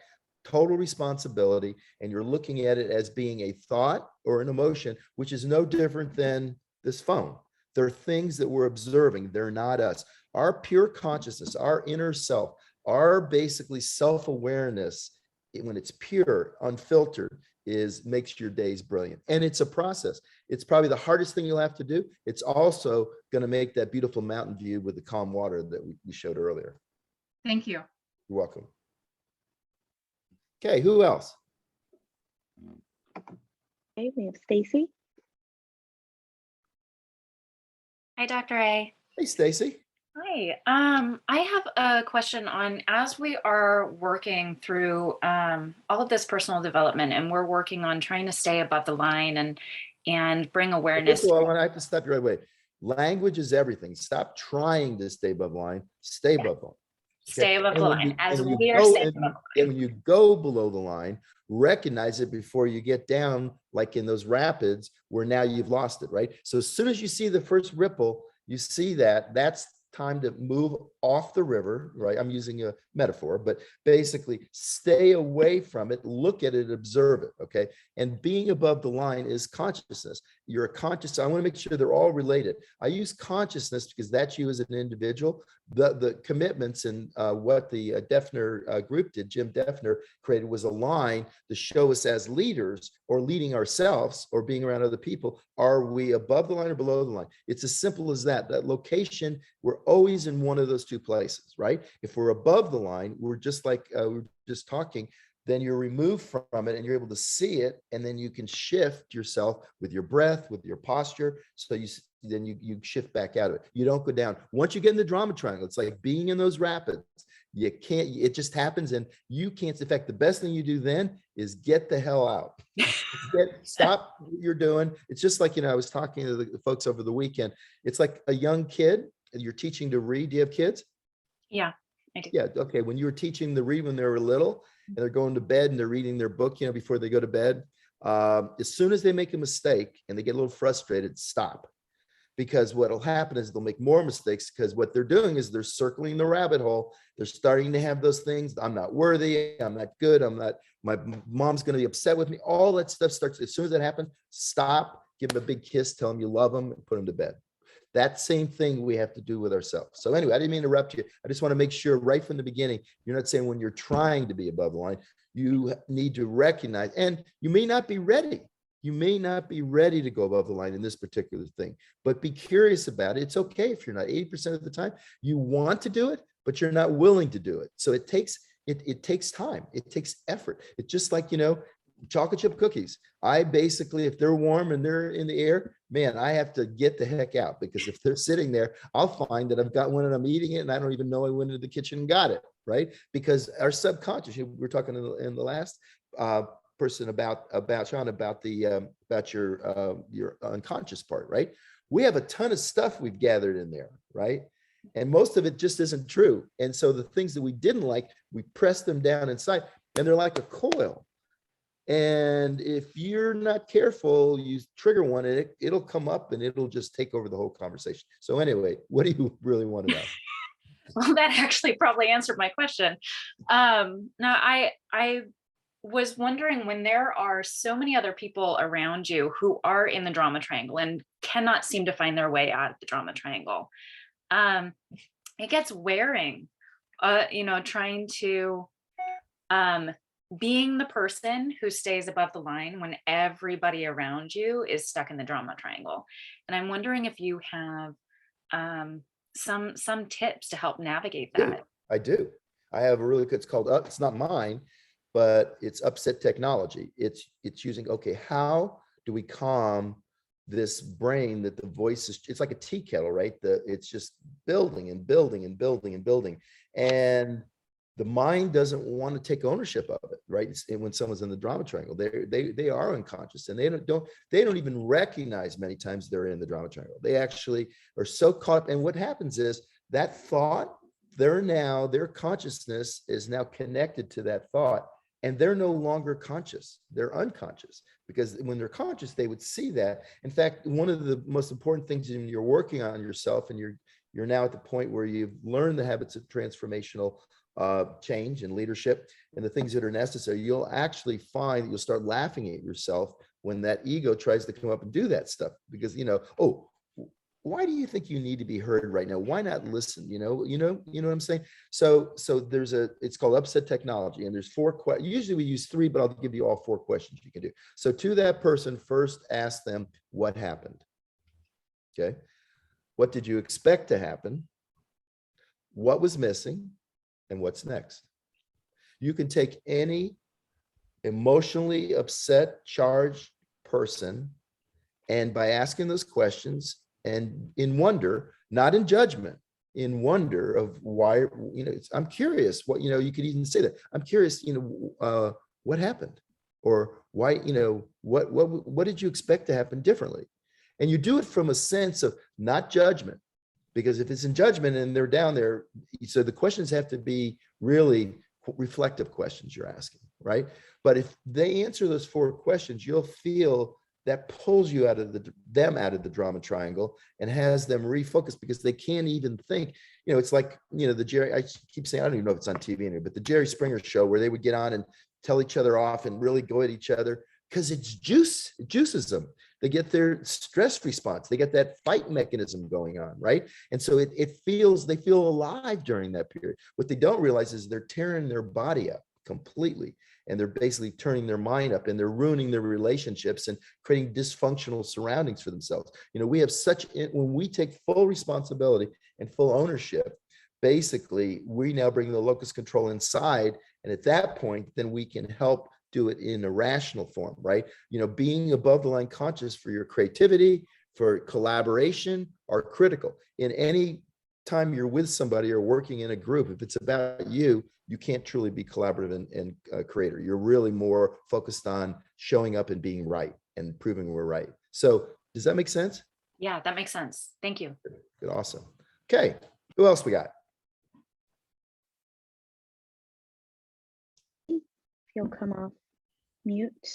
[SPEAKER 1] total responsibility, and you're looking at it as being a thought or an emotion, which is no different than this phone. There are things that we're observing. They're not us. Our pure consciousness, our inner self, our basically self-awareness, when it's pure, unfiltered, makes your days brilliant. And it's a process. It's probably the hardest thing you'll have to do. It's also going to make that beautiful mountain view with the calm water that we showed earlier.
[SPEAKER 3] Thank you.
[SPEAKER 1] You're welcome. Okay, who else?
[SPEAKER 2] Okay, we have Stacy.
[SPEAKER 4] Hi, Dr. A.
[SPEAKER 1] Hey, Stacy.
[SPEAKER 4] Hi. I have a question on, as we are working through all of this personal development, and we're working on trying to stay above the line and bring awareness.
[SPEAKER 1] First of all, I have to stop you right away. Language is everything. Stop trying to stay above the line. Stay above the line.
[SPEAKER 4] Stay above the line. As we are
[SPEAKER 1] go,
[SPEAKER 4] staying above the
[SPEAKER 1] and
[SPEAKER 4] line.
[SPEAKER 1] when you go below the line, recognize it before you get down, like in those rapids where now you've lost it, right? So as soon as you see the first ripple, you see that's time to move off the river, right? I'm using a metaphor, but basically stay away from it, look at it, observe it, okay? And being above the line is consciousness. You're a conscious, I want to make sure they're all related. I use consciousness because that's you as an individual. The commitments and what the Defner group did, Jim Defner created, was a line to show us as leaders or leading ourselves or being around other people. Are we above the line or below the line? It's as simple as that. That location, we're always in one of those two places, right? If we're above the line, we're just like we were just talking, then you're removed from it and you're able to see it, and then you can shift yourself with your breath, with your posture. So you shift back out of it. You don't go down. Once you get in the drama triangle, it's like being in those rapids. You can't, it just happens and you can't. In fact, the best thing you do then is get the hell out. Stop what you're doing. It's just like, I was talking to the folks over the weekend. It's like a young kid and you're teaching to read. Do you have kids?
[SPEAKER 4] Yeah, I do.
[SPEAKER 1] Yeah. Okay. When you were teaching to read when they were little and they're going to bed and they're reading their book, before they go to bed, as soon as they make a mistake and they get a little frustrated, stop. Because what'll happen is they'll make more mistakes, because what they're doing is they're circling the rabbit hole. They're starting to have those things. I'm not worthy. I'm not good. My mom's going to be upset with me. All that stuff starts. As soon as that happens, stop, give them a big kiss, tell them you love them, and put them to bed. That same thing we have to do with ourselves. So anyway, I didn't mean to interrupt you. I just want to make sure right from the beginning, you're not saying when you're trying to be above the line, you need to recognize, and you may not be ready. You may not be ready to go above the line in this particular thing, but be curious about it. It's okay if you're not. 80% of the time you want to do it, but you're not willing to do it. So it takes time. It takes effort. It's just like, chocolate chip cookies. I basically, if they're warm and they're in the air, man, I have to get the heck out, because if they're sitting there, I'll find that I've got one and I'm eating it and I don't even know I went into the kitchen and got it, right? Because our subconscious, we were talking in the last person about Sean, about your unconscious part, right? We have a ton of stuff we've gathered in there, right? And most of it just isn't true. And so the things that we didn't like, we press them down inside, and they're like a coil. And if you're not careful, you trigger one and it'll come up and it'll just take over the whole conversation. So anyway, what do you really want to know?
[SPEAKER 4] Well, that actually probably answered my question. No, I was wondering, when there are so many other people around you who are in the drama triangle and cannot seem to find their way out of the drama triangle, it gets wearing, trying to, being the person who stays above the line when everybody around you is stuck in the drama triangle. And I'm wondering if you have some tips to help navigate that.
[SPEAKER 1] I do. I have a really good, it's called, it's not mine, but it's Upset Technology. It's using, okay, how do we calm this brain that the voice is, it's like a tea kettle, right? It's just building and building and building and building. And the mind doesn't want to take ownership of it, right? And when someone's in the drama triangle, they are unconscious, and they don't even recognize many times they're in the drama triangle. They actually are so caught up. And what happens is that thought, their consciousness is now connected to that thought, and they're no longer conscious. They're unconscious, because when they're conscious, they would see that. In fact, one of the most important things when you're working on yourself, and you're now at the point where you've learned the habits of transformational change and leadership and the things that are necessary, you'll actually find that you'll start laughing at yourself when that ego tries to come up and do that stuff, because oh, why do you think you need to be heard right now? Why not listen? You know what I'm saying? So there's it's called Upset Technology, and there's 4 questions. Usually we use 3, but I'll give you all 4 questions you can do. So to that person, first ask them what happened. Okay. What did you expect to happen? What was missing? And what's next? You can take any emotionally upset, charged person, and by asking those questions and in wonder, not in judgment, in wonder of why, I'm curious what, you could even say that. I'm curious, what happened, or why, what did you expect to happen differently? And you do it from a sense of not judgment. Because if it's in judgment and they're down there, so the questions have to be really reflective questions you're asking, right? But if they answer those 4 questions, you'll feel that pulls you out of them out of the drama triangle and has them refocus because they can't even think. It's like, I keep saying, I don't even know if it's on TV anymore, but the Jerry Springer show where they would get on and tell each other off and really go at each other because it juices them. They get their stress response. They get that fight mechanism going on, right? And so they feel alive during that period. What they don't realize is they're tearing their body up completely. And they're basically turning their mind up and they're ruining their relationships and creating dysfunctional surroundings for themselves. We have when we take full responsibility and full ownership, basically, we now bring the locus control inside. And at that point, then we can help do it in a rational form, right? Being above the line conscious for your creativity, for collaboration are critical. In any time you're with somebody or working in a group, if it's about you, you can't truly be collaborative and creator. You're really more focused on showing up and being right and proving we're right. So does that make sense?
[SPEAKER 4] Yeah, that makes sense. Thank you.
[SPEAKER 1] Good, awesome. Okay, who else we got?
[SPEAKER 2] If you'll come off mute.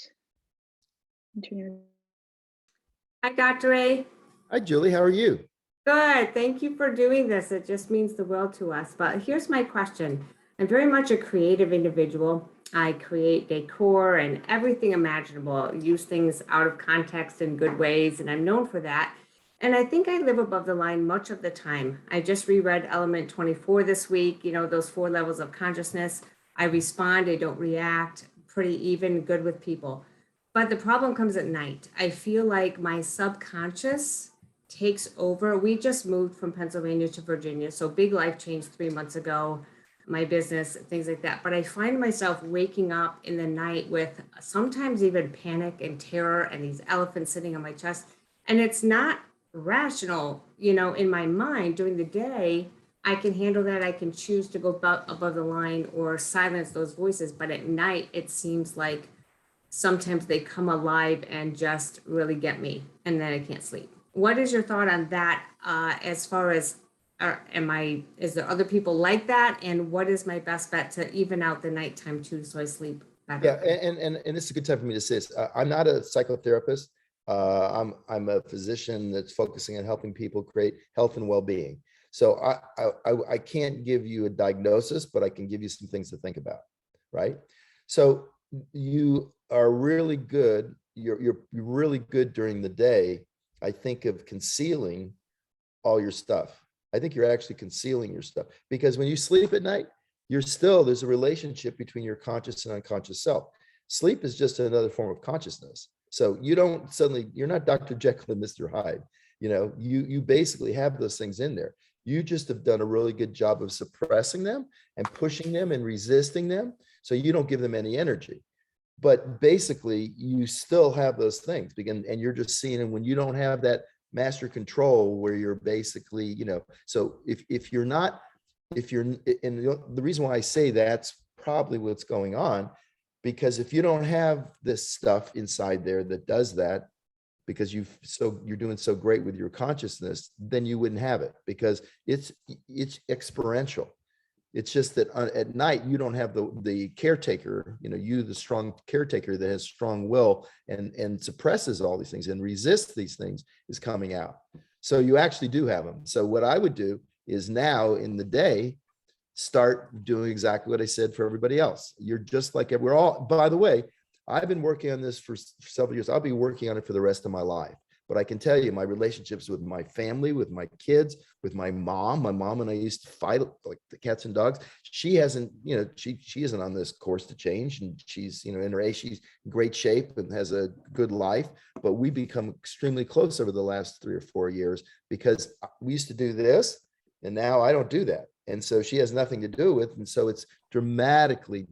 [SPEAKER 5] Hi, Dr. A.
[SPEAKER 1] Hi, Julie, how are you?
[SPEAKER 5] Good. Thank you for doing this. It just means the world to us. But here's my question. I'm very much a creative individual. I create decor and everything imaginable, use things out of context in good ways, and I'm known for that. And I think I live above the line much of the time. I just reread Element 24 this week, those 4 levels of consciousness. I respond, I don't react, pretty even, good with people. But the problem comes at night. I feel like my subconscious takes over. We just moved from Pennsylvania to Virginia, so big life change 3 months ago, my business, things like that. But I find myself waking up in the night with sometimes even panic and terror and these elephants sitting on my chest. And it's not rational, in my mind. During the day, I can handle that. I can choose to go above the line or silence those voices. But at night, it seems like sometimes they come alive and just really get me, and then I can't sleep. What is your thought on that as far as, is there other people like that? And what is my best bet to even out the nighttime too, so I sleep better?
[SPEAKER 1] Yeah, and this is a good time for me to say this. I'm not a psychotherapist. I'm a physician that's focusing on helping people create health and well-being. So I can't give you a diagnosis, but I can give you some things to think about, right? So you are really good. You're really good during the day. I think of concealing all your stuff. I think you're actually concealing your stuff because when you sleep at night, there's a relationship between your conscious and unconscious self. Sleep is just another form of consciousness. So you're not Dr. Jekyll and Mr. Hyde. You basically have those things in there. You just have done a really good job of suppressing them and pushing them and resisting them. So you don't give them any energy. But basically, you still have those things, and you're just seeing them when you don't have that master control where you're basically, so if you're, and the reason why I say that's probably what's going on, because if you don't have this stuff inside there that does that, because you're doing so great with your consciousness, then you wouldn't have it because it's experiential. It's just that at night, you don't have the caretaker, the strong caretaker that has strong will and suppresses all these things and resists these things is coming out. So you actually do have them. So what I would do is now in the day, start doing exactly what I said for everybody else. You're just like, we're all, by the way, I've been working on this for several years. I'll be working on it for the rest of my life. But I can tell you my relationships with my family, with my kids, with my mom and I used to fight like the cats and dogs. She hasn't, she isn't on this course to change, and she's, in her age, she's in great shape and has a good life, but we become extremely close over the last 3 or 4 years because we used to do this and now I don't do that. And so she has nothing to do with, and so it's dramatically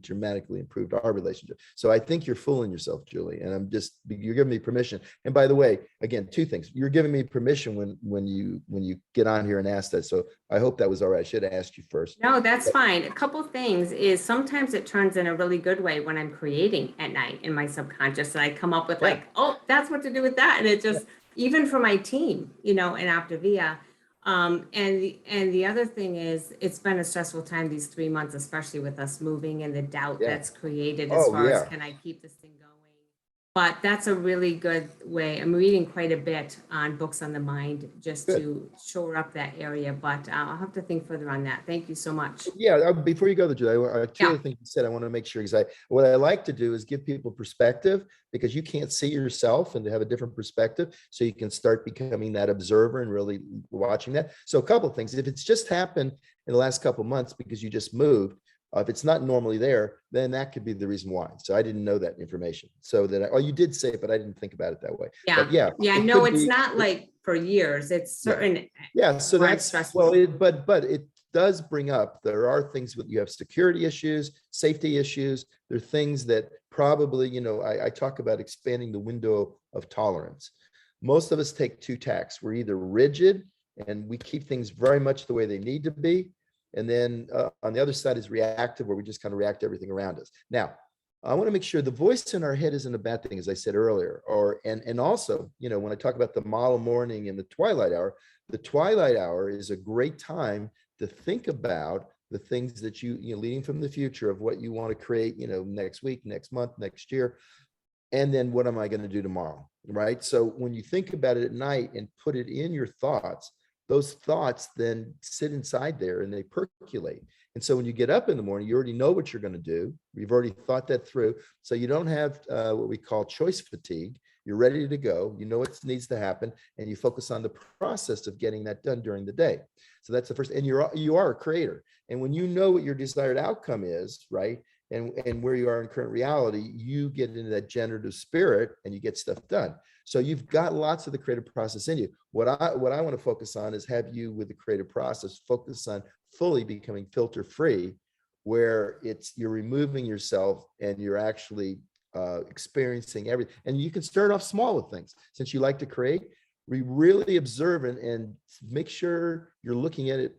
[SPEAKER 1] improved our relationship. So I think you're fooling yourself, Julie, and you're giving me permission. And by the way, again, 2 things. You're giving me permission when you get on here and ask that. So I hope that was all right. I should have asked you first.
[SPEAKER 5] No, that's fine. A couple things is sometimes it turns in a really good way when I'm creating at night in my subconscious, and I come up with like, oh, that's what to do with that. And it just, even for my team, in Optavia. And the other thing is, it's been a stressful time these 3 months, especially with us moving and the doubt that's created as far as can I keep this thing going? But that's a really good way. I'm reading quite a bit on books on the mind just
[SPEAKER 1] Good.
[SPEAKER 5] to shore up that area, but I'll have to think further on that. Thank you so much.
[SPEAKER 1] Yeah, before you go there, Julie, two other things you said, I want to make sure, because what I like to do is give people perspective, because you can't see yourself, and to have a different perspective, so you can start becoming that observer and really watching that. So a couple of things, if it's just happened in the last couple of months because you just moved, if it's not normally there, then that could be the reason why. So I didn't know that information. So that, you did say it, but I didn't think about it that way.
[SPEAKER 5] Yeah.
[SPEAKER 1] But yeah.
[SPEAKER 5] Yeah,
[SPEAKER 1] it
[SPEAKER 5] no,
[SPEAKER 1] could
[SPEAKER 5] it's
[SPEAKER 1] be-
[SPEAKER 5] not like for years. It's certain.
[SPEAKER 1] Yeah, so
[SPEAKER 5] Right,
[SPEAKER 1] that's,
[SPEAKER 5] stressful.
[SPEAKER 1] well, but it does bring up, there are things that you have security issues, safety issues. There are things that probably, I talk about expanding the window of tolerance. Most of us take two tacks. We're either rigid and we keep things very much the way they need to be. And then on the other side is reactive, where we just kind of react to everything around us. Now, I want to make sure the voice in our head isn't a bad thing, as I said earlier. And also, when I talk about the model morning and the twilight hour is a great time to think about the things that you leading from the future of what you want to create, next week, next month, next year. And then what am I going to do tomorrow? Right. So when you think about it at night and put it in your thoughts, those thoughts then sit inside there and they percolate. And so when you get up in the morning, you already know what you're going to do. You've already thought that through. So you don't have what we call choice fatigue. You're ready to go. You know what needs to happen, and you focus on the process of getting that done during the day. So that's the first, and you are a creator. And when you know what your desired outcome is, right, and where you are in current reality, you get into that generative spirit and you get stuff done. So you've got lots of the creative process in you. What I want to focus on is have you, with the creative process, focus on fully becoming filter free, where you're removing yourself and you're actually experiencing everything. And you can start off small with things. Since you like to create, we really observe and make sure you're looking at it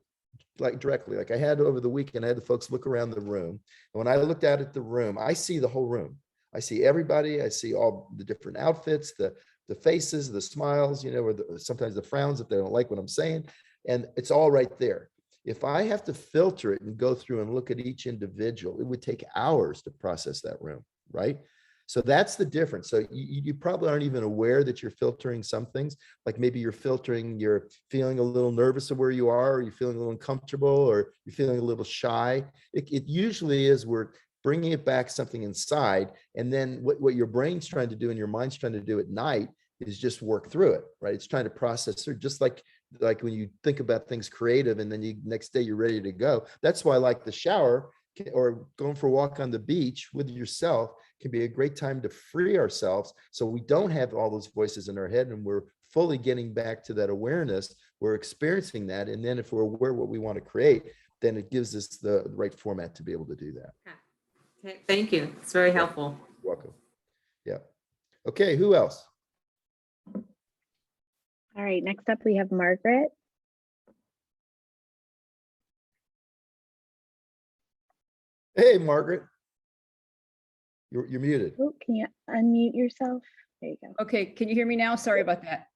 [SPEAKER 1] like directly. Like I had over the weekend, I had the folks look around the room. And when I looked out at the room, I see the whole room. I see everybody. I see all the different outfits, the faces, the smiles, or sometimes the frowns if they don't like what I'm saying. And it's all right there. If I have to filter it and go through and look at each individual, it would take hours to process that room, right? So that's the difference. So you probably aren't even aware that you're filtering some things. Like maybe you're feeling a little nervous of where you are, or you're feeling a little uncomfortable, or you're feeling a little shy. It usually is we're bringing it back something inside. And then what your brain's trying to do and your mind's trying to do at night is just work through it, right? It's trying to process through, just like when you think about things creative and then next day you're ready to go. That's why I like the shower or going for a walk on the beach with yourself can be a great time to free ourselves, so we don't have all those voices in our head and we're fully getting back to that awareness. We're experiencing that. And then if we're aware of what we want to create, then it gives us the right format to be able to do that.
[SPEAKER 5] Okay, thank you. It's very helpful.
[SPEAKER 1] You're welcome. Yeah. Okay, who else?
[SPEAKER 2] All right, next up we have Margaret.
[SPEAKER 1] Hey, Margaret. You're muted.
[SPEAKER 2] Oh, can you unmute yourself? There you go.
[SPEAKER 6] Okay, can you hear me now? Sorry about that.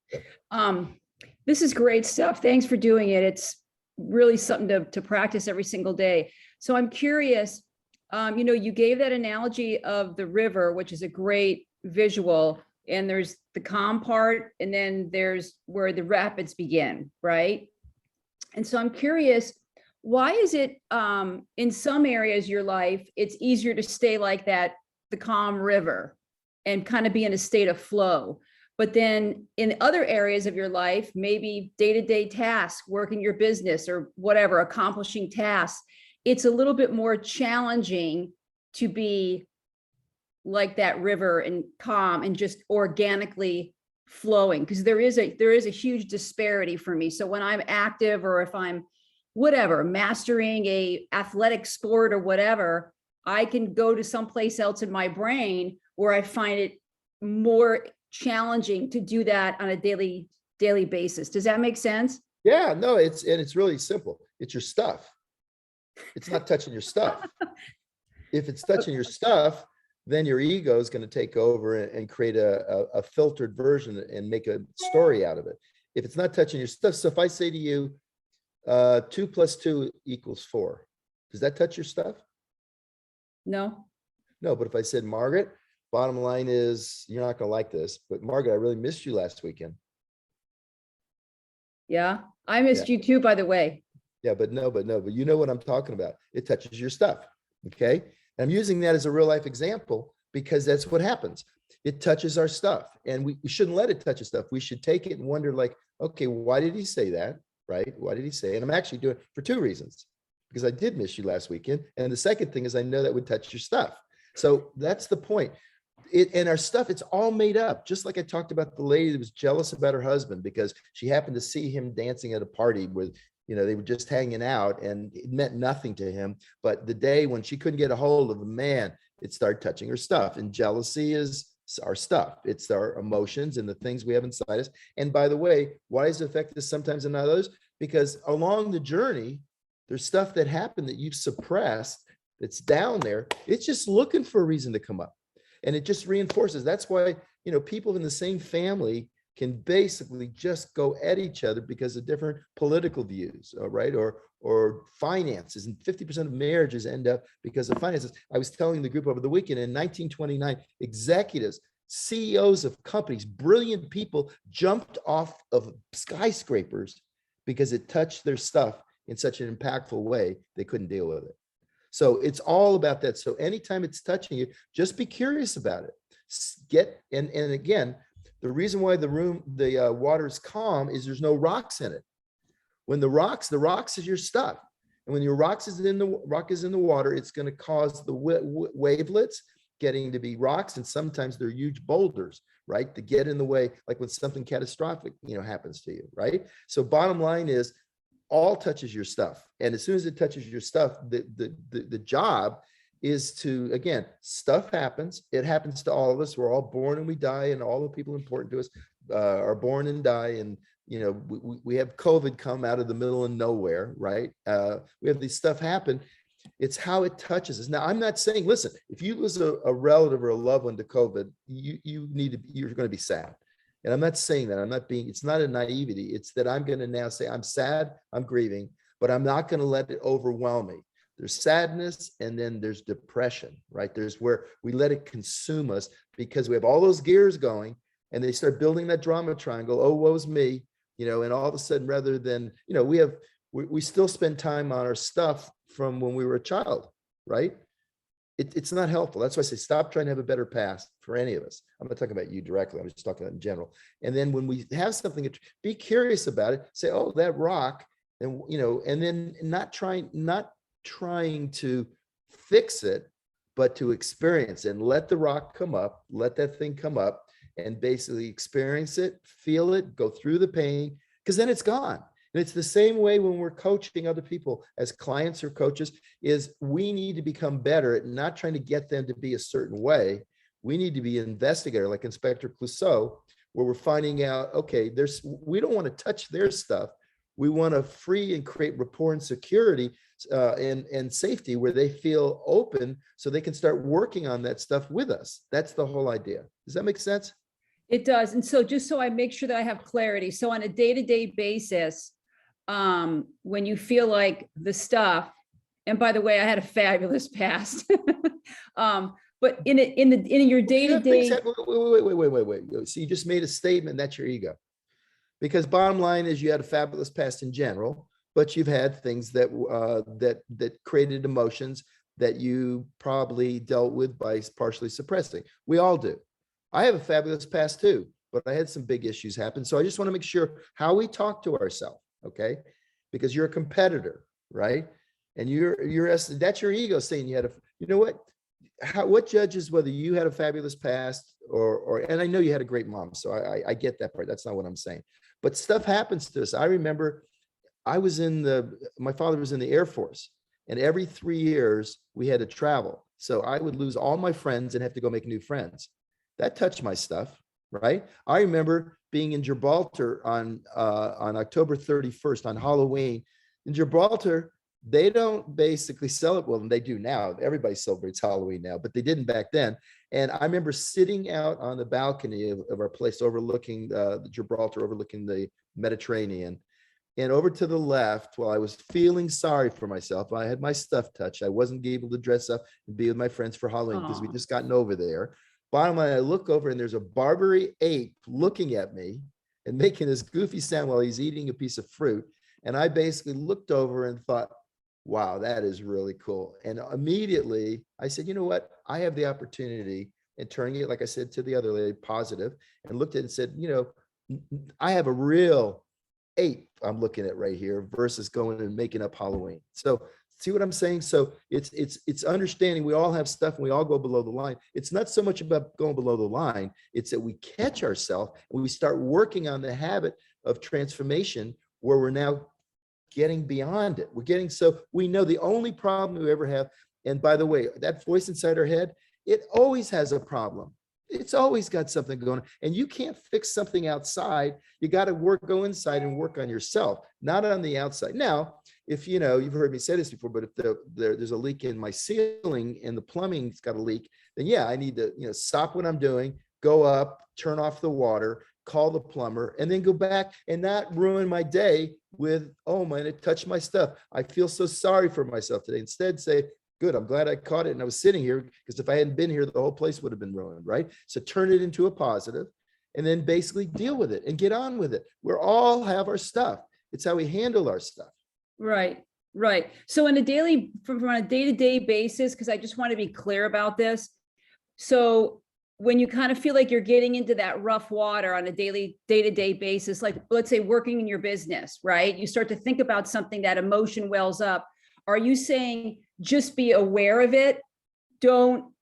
[SPEAKER 6] This is great stuff. Thanks for doing it. It's really something to practice every single day. So I'm curious, you gave that analogy of the river, which is a great visual, and there's the calm part, and then there's where the rapids begin, right? And so I'm curious, why is it in some areas of your life, it's easier to stay like that, the calm river, and kind of be in a state of flow? But then in other areas of your life, maybe day-to-day tasks, working your business or whatever, accomplishing tasks, it's a little bit more challenging to be like that river and calm and just organically flowing, because there is a huge disparity for me. So when I'm active, or if I'm whatever, mastering a athletic sport or whatever, I can go to someplace else in my brain where I find it more challenging to do that on a daily basis. Does that make sense?
[SPEAKER 1] Yeah, no, it's really simple. It's your stuff. It's not touching your stuff. If it's touching your stuff, then your ego is going to take over and create a filtered version and make a story out of it. If it's not touching your stuff, so if I say to you, 2 + 2 = 4, does that touch your stuff?
[SPEAKER 6] No.
[SPEAKER 1] No, but if I said, Margaret, bottom line is, you're not gonna like this, but Margaret, I really missed you last weekend.
[SPEAKER 6] Yeah, I missed you too, by the way.
[SPEAKER 1] Yeah, but you know what I'm talking about. It touches your stuff. Okay. And I'm using that as a real life example because that's what happens. It touches our stuff, and we shouldn't let it touch our stuff. We should take it and wonder, like, okay, why did he say that? Right? Why did he say it? And I'm actually doing it for two reasons, because I did miss you last weekend. And the second thing is I know that would touch your stuff. So that's the point. And our stuff, it's all made up. Just like I talked about the lady that was jealous about her husband because she happened to see him dancing at a party with, they were just hanging out and it meant nothing to him. But the day when she couldn't get a hold of a man, it started touching her stuff. And jealousy is our stuff. It's our emotions and the things we have inside us. And by the way, why does it affect us sometimes and not others? Because along the journey, there's stuff that happened that you've suppressed that's down there. It's just looking for a reason to come up. And it just reinforces. That's why, people in the same family can basically just go at each other because of different political views, right? Or finances. And 50% of marriages end up because of finances. I was telling the group over the weekend, in 1929, executives, CEOs of companies, brilliant people jumped off of skyscrapers because it touched their stuff in such an impactful way, they couldn't deal with it. So it's all about that. So anytime it's touching you, just be curious about it. And again, the reason why the water is calm is there's no rocks in it. When the rocks is your stuff. And when your rock is in the water, it's going to cause the wavelets getting to be rocks. And sometimes they're huge boulders, right? To get in the way, like when something catastrophic, happens to you, right? So bottom line is, all touches your stuff. And as soon as it touches your stuff, the job is to, again, stuff happens. It happens to all of us. We're all born and we die, and all the people important to us are born and die. And, we have COVID come out of the middle of nowhere, right? We have this stuff happen. It's how it touches us. Now, I'm not saying, listen, if you lose a relative or a loved one to COVID, you're going to be sad. And I'm not saying that. It's not a naivety. It's that I'm going to now say, I'm sad, I'm grieving, but I'm not going to let it overwhelm me. There's sadness, and then there's depression, right? There's where we let it consume us because we have all those gears going, and they start building that drama triangle. Oh, woe's me, and all of a sudden, rather than, we still spend time on our stuff from when we were a child, right? It's not helpful. That's why I say stop trying to have a better past for any of us. I'm not talking about you directly. I'm just talking about in general. And then when we have something, be curious about it. Say, oh, that rock, and and then not trying to fix it, but to experience and let the rock come up, let that thing come up, and basically experience it, feel it, go through the pain, because then it's gone. And it's the same way when we're coaching other people as clients or coaches, is we need to become better at not trying to get them to be a certain way. We need to be an investigator like Inspector Clouseau, where we're finding out, okay, we don't want to touch their stuff. We want to free and create rapport and security and safety where they feel open so they can start working on that stuff with us. That's the whole idea. Does that make sense?
[SPEAKER 6] It does. And so just so I make sure that I have clarity. So on a day-to-day basis, when you feel like the stuff, and by the way, I had a fabulous past, but in your day-to-day.
[SPEAKER 1] Wait. So you just made a statement, that's your ego. Because bottom line is you had a fabulous past in general, but you've had things that created emotions that you probably dealt with by partially suppressing. We all do. I have a fabulous past too, but I had some big issues happen. So I just want to make sure how we talk to ourselves. Okay, because you're a competitor, right? And that's your ego saying you had what judges whether you had a fabulous past or and I know you had a great mom, so I get that part. That's not what I'm saying. But stuff happens to us. I remember my father was in the Air Force, and every 3 years we had to travel. So I would lose all my friends and have to go make new friends. That touched my stuff, right? I remember being in Gibraltar on October 31st on Halloween. In Gibraltar, they don't basically celebrate, well, they do now. Everybody celebrates Halloween now, but they didn't back then. And I remember sitting out on the balcony of our place overlooking the Gibraltar, overlooking the Mediterranean. And over to the left, while I was feeling sorry for myself, I had my stuff touched. I wasn't able to dress up and be with my friends for Halloween because we just gotten over there. Bottom line, I look over and there's a Barbary ape looking at me and making this goofy sound while he's eating a piece of fruit. And I basically looked over and thought, wow, that is really cool. And immediately I said, you know what? I have the opportunity, and turning it, like I said to the other lady, positive, and looked at it and said, you know, I have a real ape I'm looking at right here versus going and making up Halloween. So see what I'm saying? So it's understanding we all have stuff and we all go below the line. It's not so much about going below the line. It's that we catch ourselves and we start working on the habit of transformation where we're now getting beyond it. We're getting, so we know the only problem we ever have. And by the way, that voice inside our head, it always has a problem. It's always got something going on, and you can't fix something outside. You got to go inside and work on yourself, not on the outside. Now, if you know, you've heard me say this before, but if there's a leak in my ceiling and the plumbing's got a leak, then yeah, I need to, stop what I'm doing, go up, turn off the water, call the plumber, and then go back and not ruin my day with, oh man, it touched my stuff. I feel so sorry for myself today. Instead, say, good, I'm glad I caught it and I was sitting here, because if I hadn't been here, the whole place would have been ruined, right? So turn it into a positive and then basically deal with it and get on with it. We all have our stuff. It's how we handle our stuff.
[SPEAKER 6] Right, right. So on a daily, from a day-to-day basis, because I just want to be clear about this. So when you kind of feel like you're getting into that rough water on a day-to-day basis, like let's say working in your business, right? You start to think about something, that emotion wells up. Are you saying just be aware of it? Don't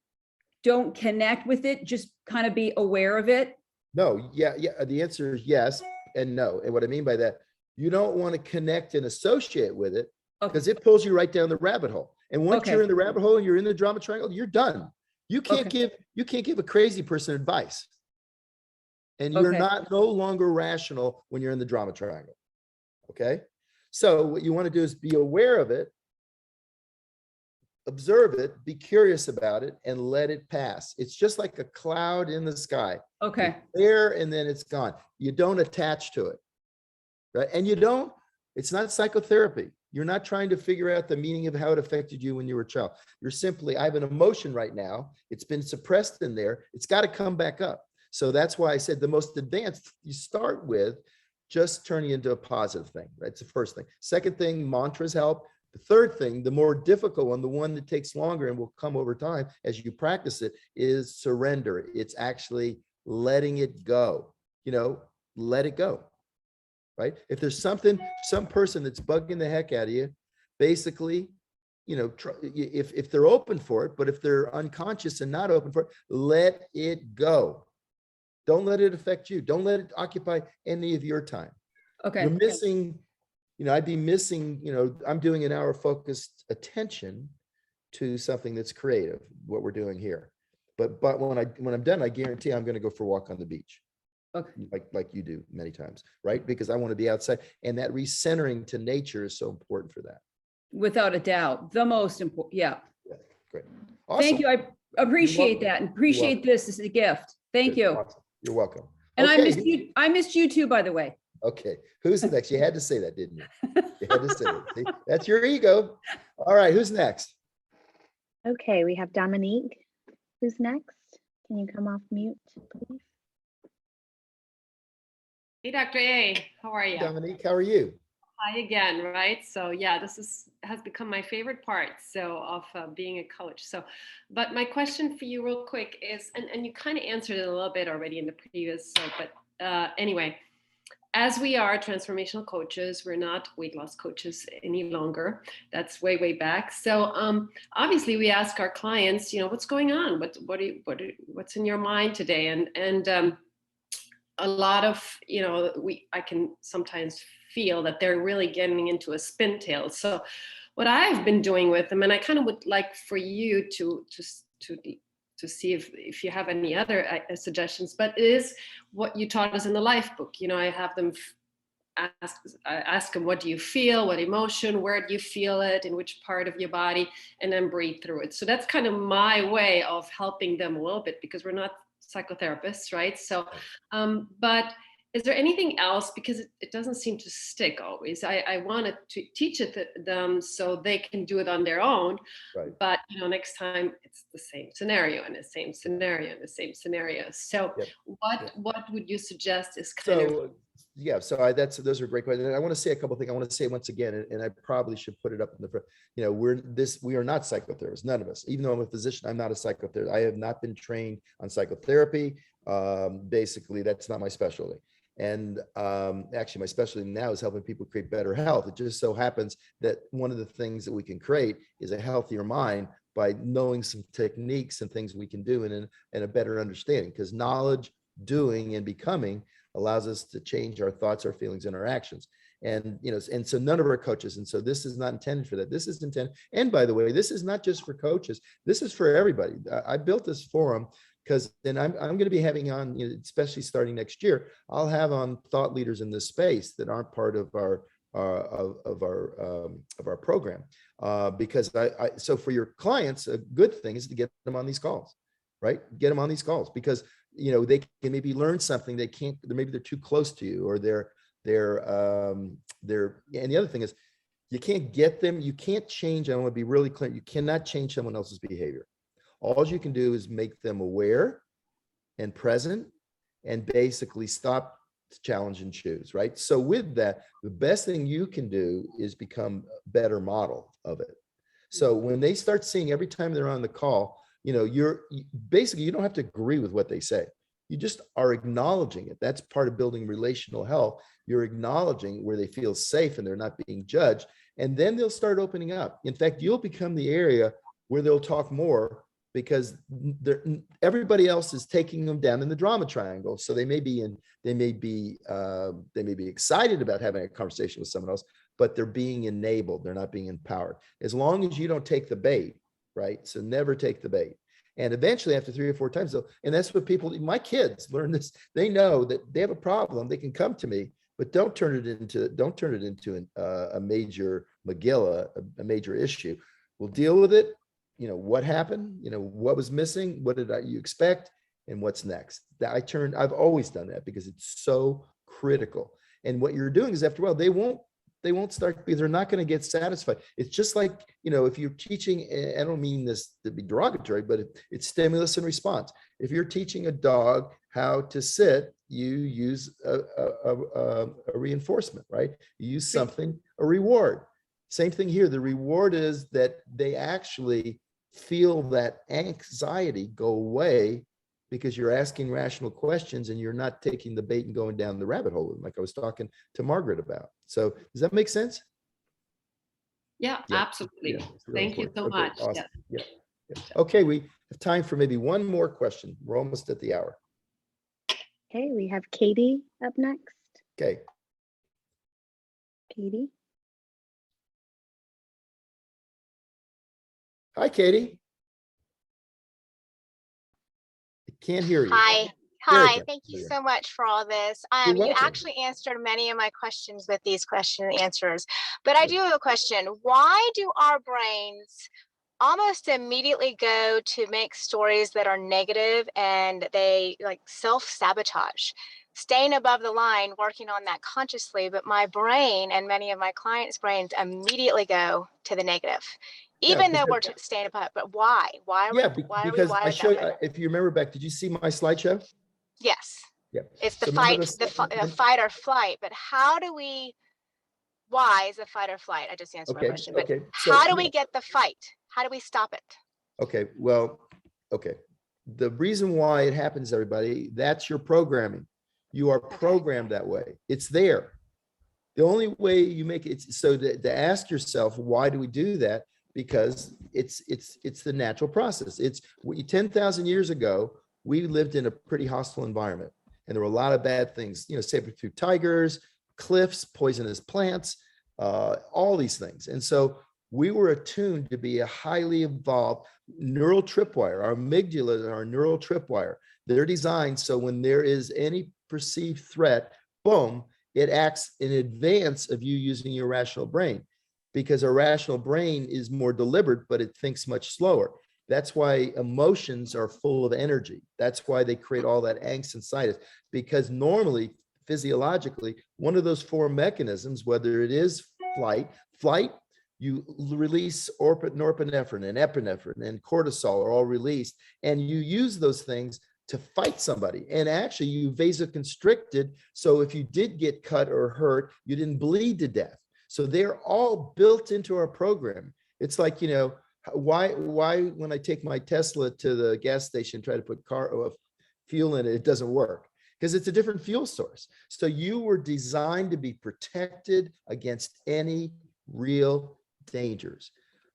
[SPEAKER 6] connect with it, just kind of be aware of it?
[SPEAKER 1] No, yeah. The answer is yes and no. And what I mean by that, you don't want to connect and associate with it, because it pulls you right down the rabbit hole. And once you're in the rabbit hole and you're in the drama triangle, you're done. You can't give a crazy person advice. And you're no longer rational when you're in the drama triangle. Okay. So what you want to do is be aware of it, observe it, be curious about it, and let it pass. It's just like a cloud in the sky.
[SPEAKER 6] Okay.
[SPEAKER 1] It's there and then it's gone. You don't attach to it, right? And it's not psychotherapy. You're not trying to figure out the meaning of how it affected you when you were a child. You're simply, I have an emotion right now. It's been suppressed in there. It's got to come back up. So that's why I said the most advanced, you start with just turning into a positive thing, right? It's the first thing. Second thing, mantras help. The third thing, the more difficult one, the one that takes longer and will come over time as you practice it, is surrender. It's actually letting it go, let it go, right? If there's some person that's bugging the heck out of you, basically, if they're open for it, but if they're unconscious and not open for it, let it go. Don't let it affect you. Don't let it occupy any of your time.
[SPEAKER 6] Okay.
[SPEAKER 1] You're missing, I'd be missing, I'm doing an hour focused attention to something that's creative, what we're doing here. But when I'm done, I guarantee I'm going to go for a walk on the beach.
[SPEAKER 6] Okay.
[SPEAKER 1] Like you do many times, right? Because I want to be outside, and that recentering to nature is so important for that.
[SPEAKER 6] Without a doubt, the most important. Yeah.
[SPEAKER 1] Great. Awesome.
[SPEAKER 6] Thank you. I appreciate that and appreciate this. This is a gift. Thank
[SPEAKER 1] Good.
[SPEAKER 6] you.
[SPEAKER 1] Awesome. You're welcome.
[SPEAKER 6] And
[SPEAKER 1] Okay.
[SPEAKER 6] I missed you too, by the way.
[SPEAKER 1] Okay. Who's next? You had to say that, didn't you? You had to say it. See? That's your ego. All right. Who's next?
[SPEAKER 2] Okay, we have Dominique. Who's next? Can you come off mute, please?
[SPEAKER 7] Hey, Dr. A, how are you?
[SPEAKER 1] Dominique, how are you?
[SPEAKER 7] Hi again, right? So yeah, this has become my favorite part of being a coach. But my question for you real quick is, and you kind of answered it a little bit already in the previous, but anyway, as we are transformational coaches, we're not weight loss coaches any longer. That's way, way back. So obviously we ask our clients, what's going on? What's in your mind today? And a lot of, I can sometimes feel that they're really getting into a spin tail. So what I've been doing with them, and I kind of would like for you to see if you have any other suggestions, but it is what you taught us in the life book. I have them ask them, what do you feel? What emotion? Where do you feel it? In which part of your body? And then breathe through it. So that's kind of my way of helping them a little bit, because we're not psychotherapists, right? So, but is there anything else? Because it doesn't seem to stick always. I wanted to teach it to them so they can do it on their own.
[SPEAKER 1] Right.
[SPEAKER 7] But next time it's the same scenario and the same scenario and the same scenario. So
[SPEAKER 1] Yep.
[SPEAKER 7] what would you suggest is kind of
[SPEAKER 1] So, yeah, so those are great questions. And I want to say a couple of things. I want to say once again, and I probably should put it up in the front, we are not psychotherapists, none of us. Even though I'm a physician, I'm not a psychotherapist. I have not been trained on psychotherapy. Basically, that's not my specialty. And actually, my specialty now is helping people create better health. It just so happens that one of the things that we can create is a healthier mind by knowing some techniques and things we can do and a better understanding, because knowledge, doing, and becoming allows us to change our thoughts, our feelings, and our actions. And and so none of our coaches, and so this is not intended for that. This is intended, and by the way, this is not just for coaches. This is for everybody. I built this forum because then I'm going to be having on, especially starting next year, I'll have on thought leaders in this space that aren't part of our program, because so for your clients, a good thing is to get them on these calls, right? Get them on these calls, because they can maybe learn something they can't. Maybe they're too close to you, or they're and the other thing is, you can't get them. You can't change. I want to be really clear. You cannot change someone else's behavior. All you can do is make them aware and present, and basically stop, challenge, and choose, right? So with that, the best thing you can do is become a better model of it. So when they start seeing every time they're on the call, you're basically, you don't have to agree with what they say. You just are acknowledging it. That's part of building relational health. You're acknowledging where they feel safe and they're not being judged. And then they'll start opening up. In fact, you'll become the area where they'll talk more, because everybody else is taking them down in the drama triangle. So they may be excited about having a conversation with someone else, but they're being enabled. They're not being empowered. As long as you don't take the bait, right? So never take the bait. And eventually, after 3 or 4 times, and that's what my kids learn this. They know that they have a problem. They can come to me, but don't turn it into a major Megillah, a major issue. We'll deal with it. What happened, what was missing, what did you expect, and what's next. I've always done that because it's so critical. And what you're doing is, after a while, they won't start, because they're not going to get satisfied. It's just like, if you're teaching, I don't mean this to be derogatory, but it's stimulus and response. If you're teaching a dog how to sit, you use a reinforcement, right? You use something, a reward. Same thing here. The reward is that they actually feel that anxiety go away, because you're asking rational questions and you're not taking the bait and going down the rabbit hole, like I was talking to Margaret about. So does that make sense?
[SPEAKER 7] Yeah, absolutely.
[SPEAKER 1] Yeah, really
[SPEAKER 7] Thank you so
[SPEAKER 1] important.
[SPEAKER 7] much.
[SPEAKER 1] Awesome.
[SPEAKER 7] Yeah.
[SPEAKER 1] Yeah. Okay, we have time for maybe one more question. We're almost at the hour.
[SPEAKER 2] Okay, we have Katie up next.
[SPEAKER 1] Okay.
[SPEAKER 2] Katie.
[SPEAKER 1] Hi, Katie. I can't hear you.
[SPEAKER 8] Hi.
[SPEAKER 1] There you
[SPEAKER 8] Hi,
[SPEAKER 1] go.
[SPEAKER 8] thank you
[SPEAKER 1] There you
[SPEAKER 8] so much for all this.
[SPEAKER 1] You're
[SPEAKER 8] You
[SPEAKER 1] welcome.
[SPEAKER 8] actually answered many of my questions with these question and answers, but I do have a question. Why do our brains almost immediately go to make stories that are negative, and they like self-sabotage? Staying above the line, working on that consciously, but my brain and many of my clients' brains immediately go to the negative, even though we're staying above. But why? Why are we
[SPEAKER 1] because I
[SPEAKER 8] wired
[SPEAKER 1] showed,
[SPEAKER 8] that way?
[SPEAKER 1] if you remember back, did you see my slideshow?
[SPEAKER 8] Yes.
[SPEAKER 1] Yeah.
[SPEAKER 8] It's the
[SPEAKER 1] So remember
[SPEAKER 8] fight or flight, but why is the fight or flight? I just answered my question, but
[SPEAKER 1] So,
[SPEAKER 8] how do we get the fight? How do we stop it?
[SPEAKER 1] Okay, well, okay. The reason why it happens, everybody, that's your programming. You are programmed that way. It's there. The only way you make it, so to ask yourself, why do we do that? Because it's the natural process. 10,000 years ago, we lived in a pretty hostile environment, and there were a lot of bad things, saber-toothed tigers, cliffs, poisonous plants, all these things. And so we were attuned to be a highly evolved neural tripwire. Our amygdala are a neural tripwire. They're designed so when there is any perceived threat, boom, it acts in advance of you using your rational brain, because our rational brain is more deliberate, but it thinks much slower. That's why emotions are full of energy. That's why they create all that angst inside us, because normally physiologically, one of those four mechanisms, whether it is flight, you release norepinephrine and epinephrine and cortisol are all released, and you use those things to fight somebody. And actually you vasoconstricted, so if you did get cut or hurt, you didn't bleed to death. So they're all built into our program. It's like, you know, why when I take my Tesla to the gas station, try to put fuel in it, it doesn't work? Because it's a different fuel source. So you were designed to be protected against any real dangers.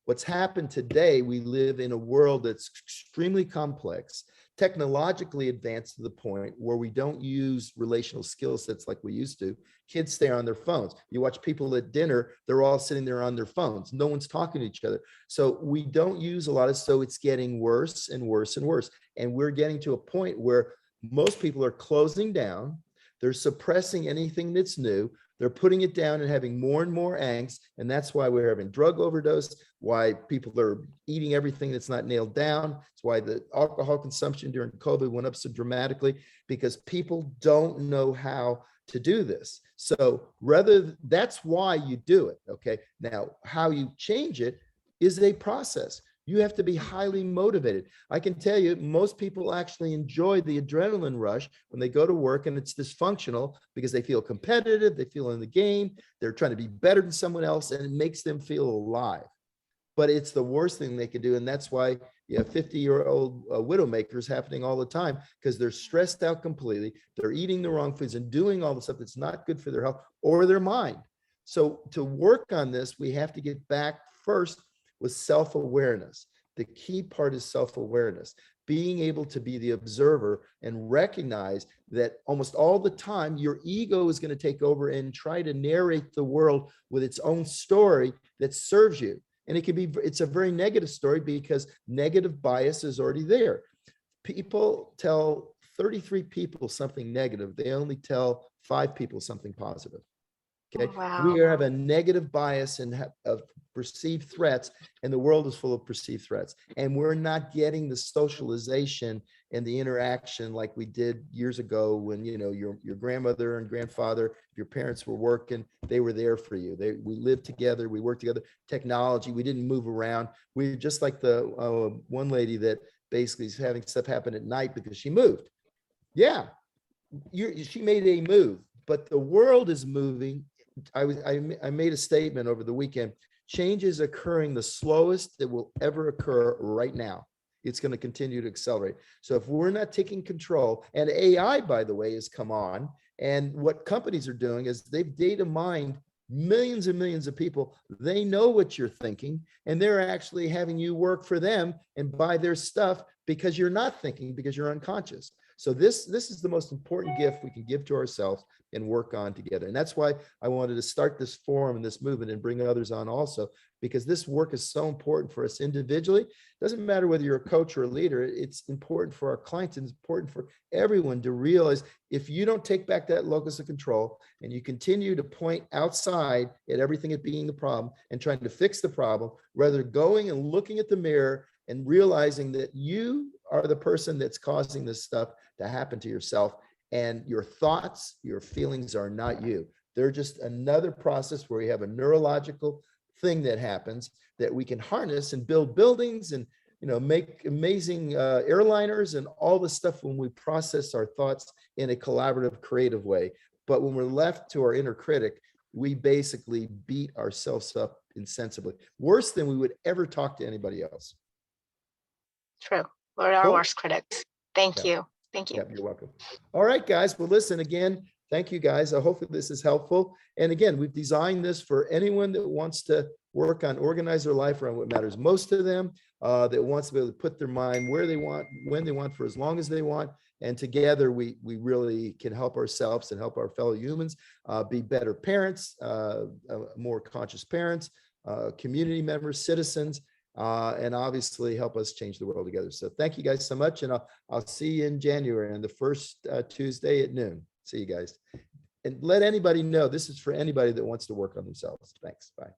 [SPEAKER 1] What's happened today, we live in a world that's extremely complex, technologically advanced to the point where we don't use relational skill sets like we used to. Kids stay on their phones. You watch people at dinner, they're all sitting there on their phones. No one's talking to each other. So we don't use a lot of, so it's getting worse and worse and worse. And we're getting to a point where most people are closing down. They're suppressing anything that's new. They're putting it down and having more and more angst. And that's why we're having drug overdose, why people are eating everything that's not nailed down. It's why the alcohol consumption during COVID went up so dramatically, because people don't know how to do this. So that's why you do it. Okay. Now, how you change it is a process. You have to be highly motivated. I can tell you, most people actually enjoy the adrenaline rush when they go to work, and it's dysfunctional because they feel competitive, they feel in the game, they're trying to be better than someone else, and it makes them feel alive. But it's the worst thing they can do. And that's why you have 50-year-old widowmakers happening all the time, because they're stressed out completely. They're eating the wrong foods and doing all the stuff that's not good for their health or their mind. So to work on this, we have to get back first with self-awareness. The key part is self-awareness, being able to be the observer and recognize that almost all the time your ego is going to take over and try to narrate the world with its own story that serves you. And it's a very negative story because negative bias is already there. People tell 33 people something negative. They only tell 5 people something positive. Okay.
[SPEAKER 8] Wow.
[SPEAKER 1] We have a negative bias of perceived threats, and the world is full of perceived threats. And we're not getting the socialization and the interaction like we did years ago when, you know, your grandmother and grandfather, if your parents were working, they were there for you. We lived together, we worked together. Technology, we didn't move around. We're just like the one lady that basically is having stuff happen at night because she moved. Yeah, she made a move, but the world is moving. I made a statement over the weekend. Change is occurring the slowest that will ever occur right now. It's going to continue to accelerate. So if we're not taking control, and AI, by the way, has come on, and what companies are doing is they've data mined millions and millions of people. They know what you're thinking, and they're actually having you work for them and buy their stuff because you're not thinking, because you're unconscious. So this is the most important gift we can give to ourselves and work on together. And that's why I wanted to start this forum and this movement and bring others on also, because this work is so important for us individually. It doesn't matter whether you're a coach or a leader. It's important for our clients, and it's important for everyone to realize if you don't take back that locus of control and you continue to point outside at everything as being the problem and trying to fix the problem, rather going and looking at the mirror and realizing that you are the person that's causing this stuff to happen to yourself. And your thoughts, your feelings are not you. They're just another process where we have a neurological thing that happens that we can harness and build buildings and, you know, make amazing airliners and all the stuff when we process our thoughts in a collaborative, creative way. But when we're left to our inner critic, we basically beat ourselves up insensibly, worse than we would ever talk to anybody else.
[SPEAKER 8] True. We're our
[SPEAKER 1] Cool.
[SPEAKER 8] worst critics. Thank you. Thank you.
[SPEAKER 1] Yep, you're welcome. All right, guys. Well, listen, again, thank you, guys. I hope that this is helpful. And again, we've designed this for anyone that wants to work on organize their life around what matters most to them, that wants to be able to put their mind where they want, when they want, for as long as they want. And together, we really can help ourselves and help our fellow humans be better parents, more conscious parents, community members, citizens, and obviously help us change the world together. So thank you guys so much. And I'll see you in January on the first Tuesday at noon. See you guys. And let anybody know, this is for anybody that wants to work on themselves. Thanks. Bye.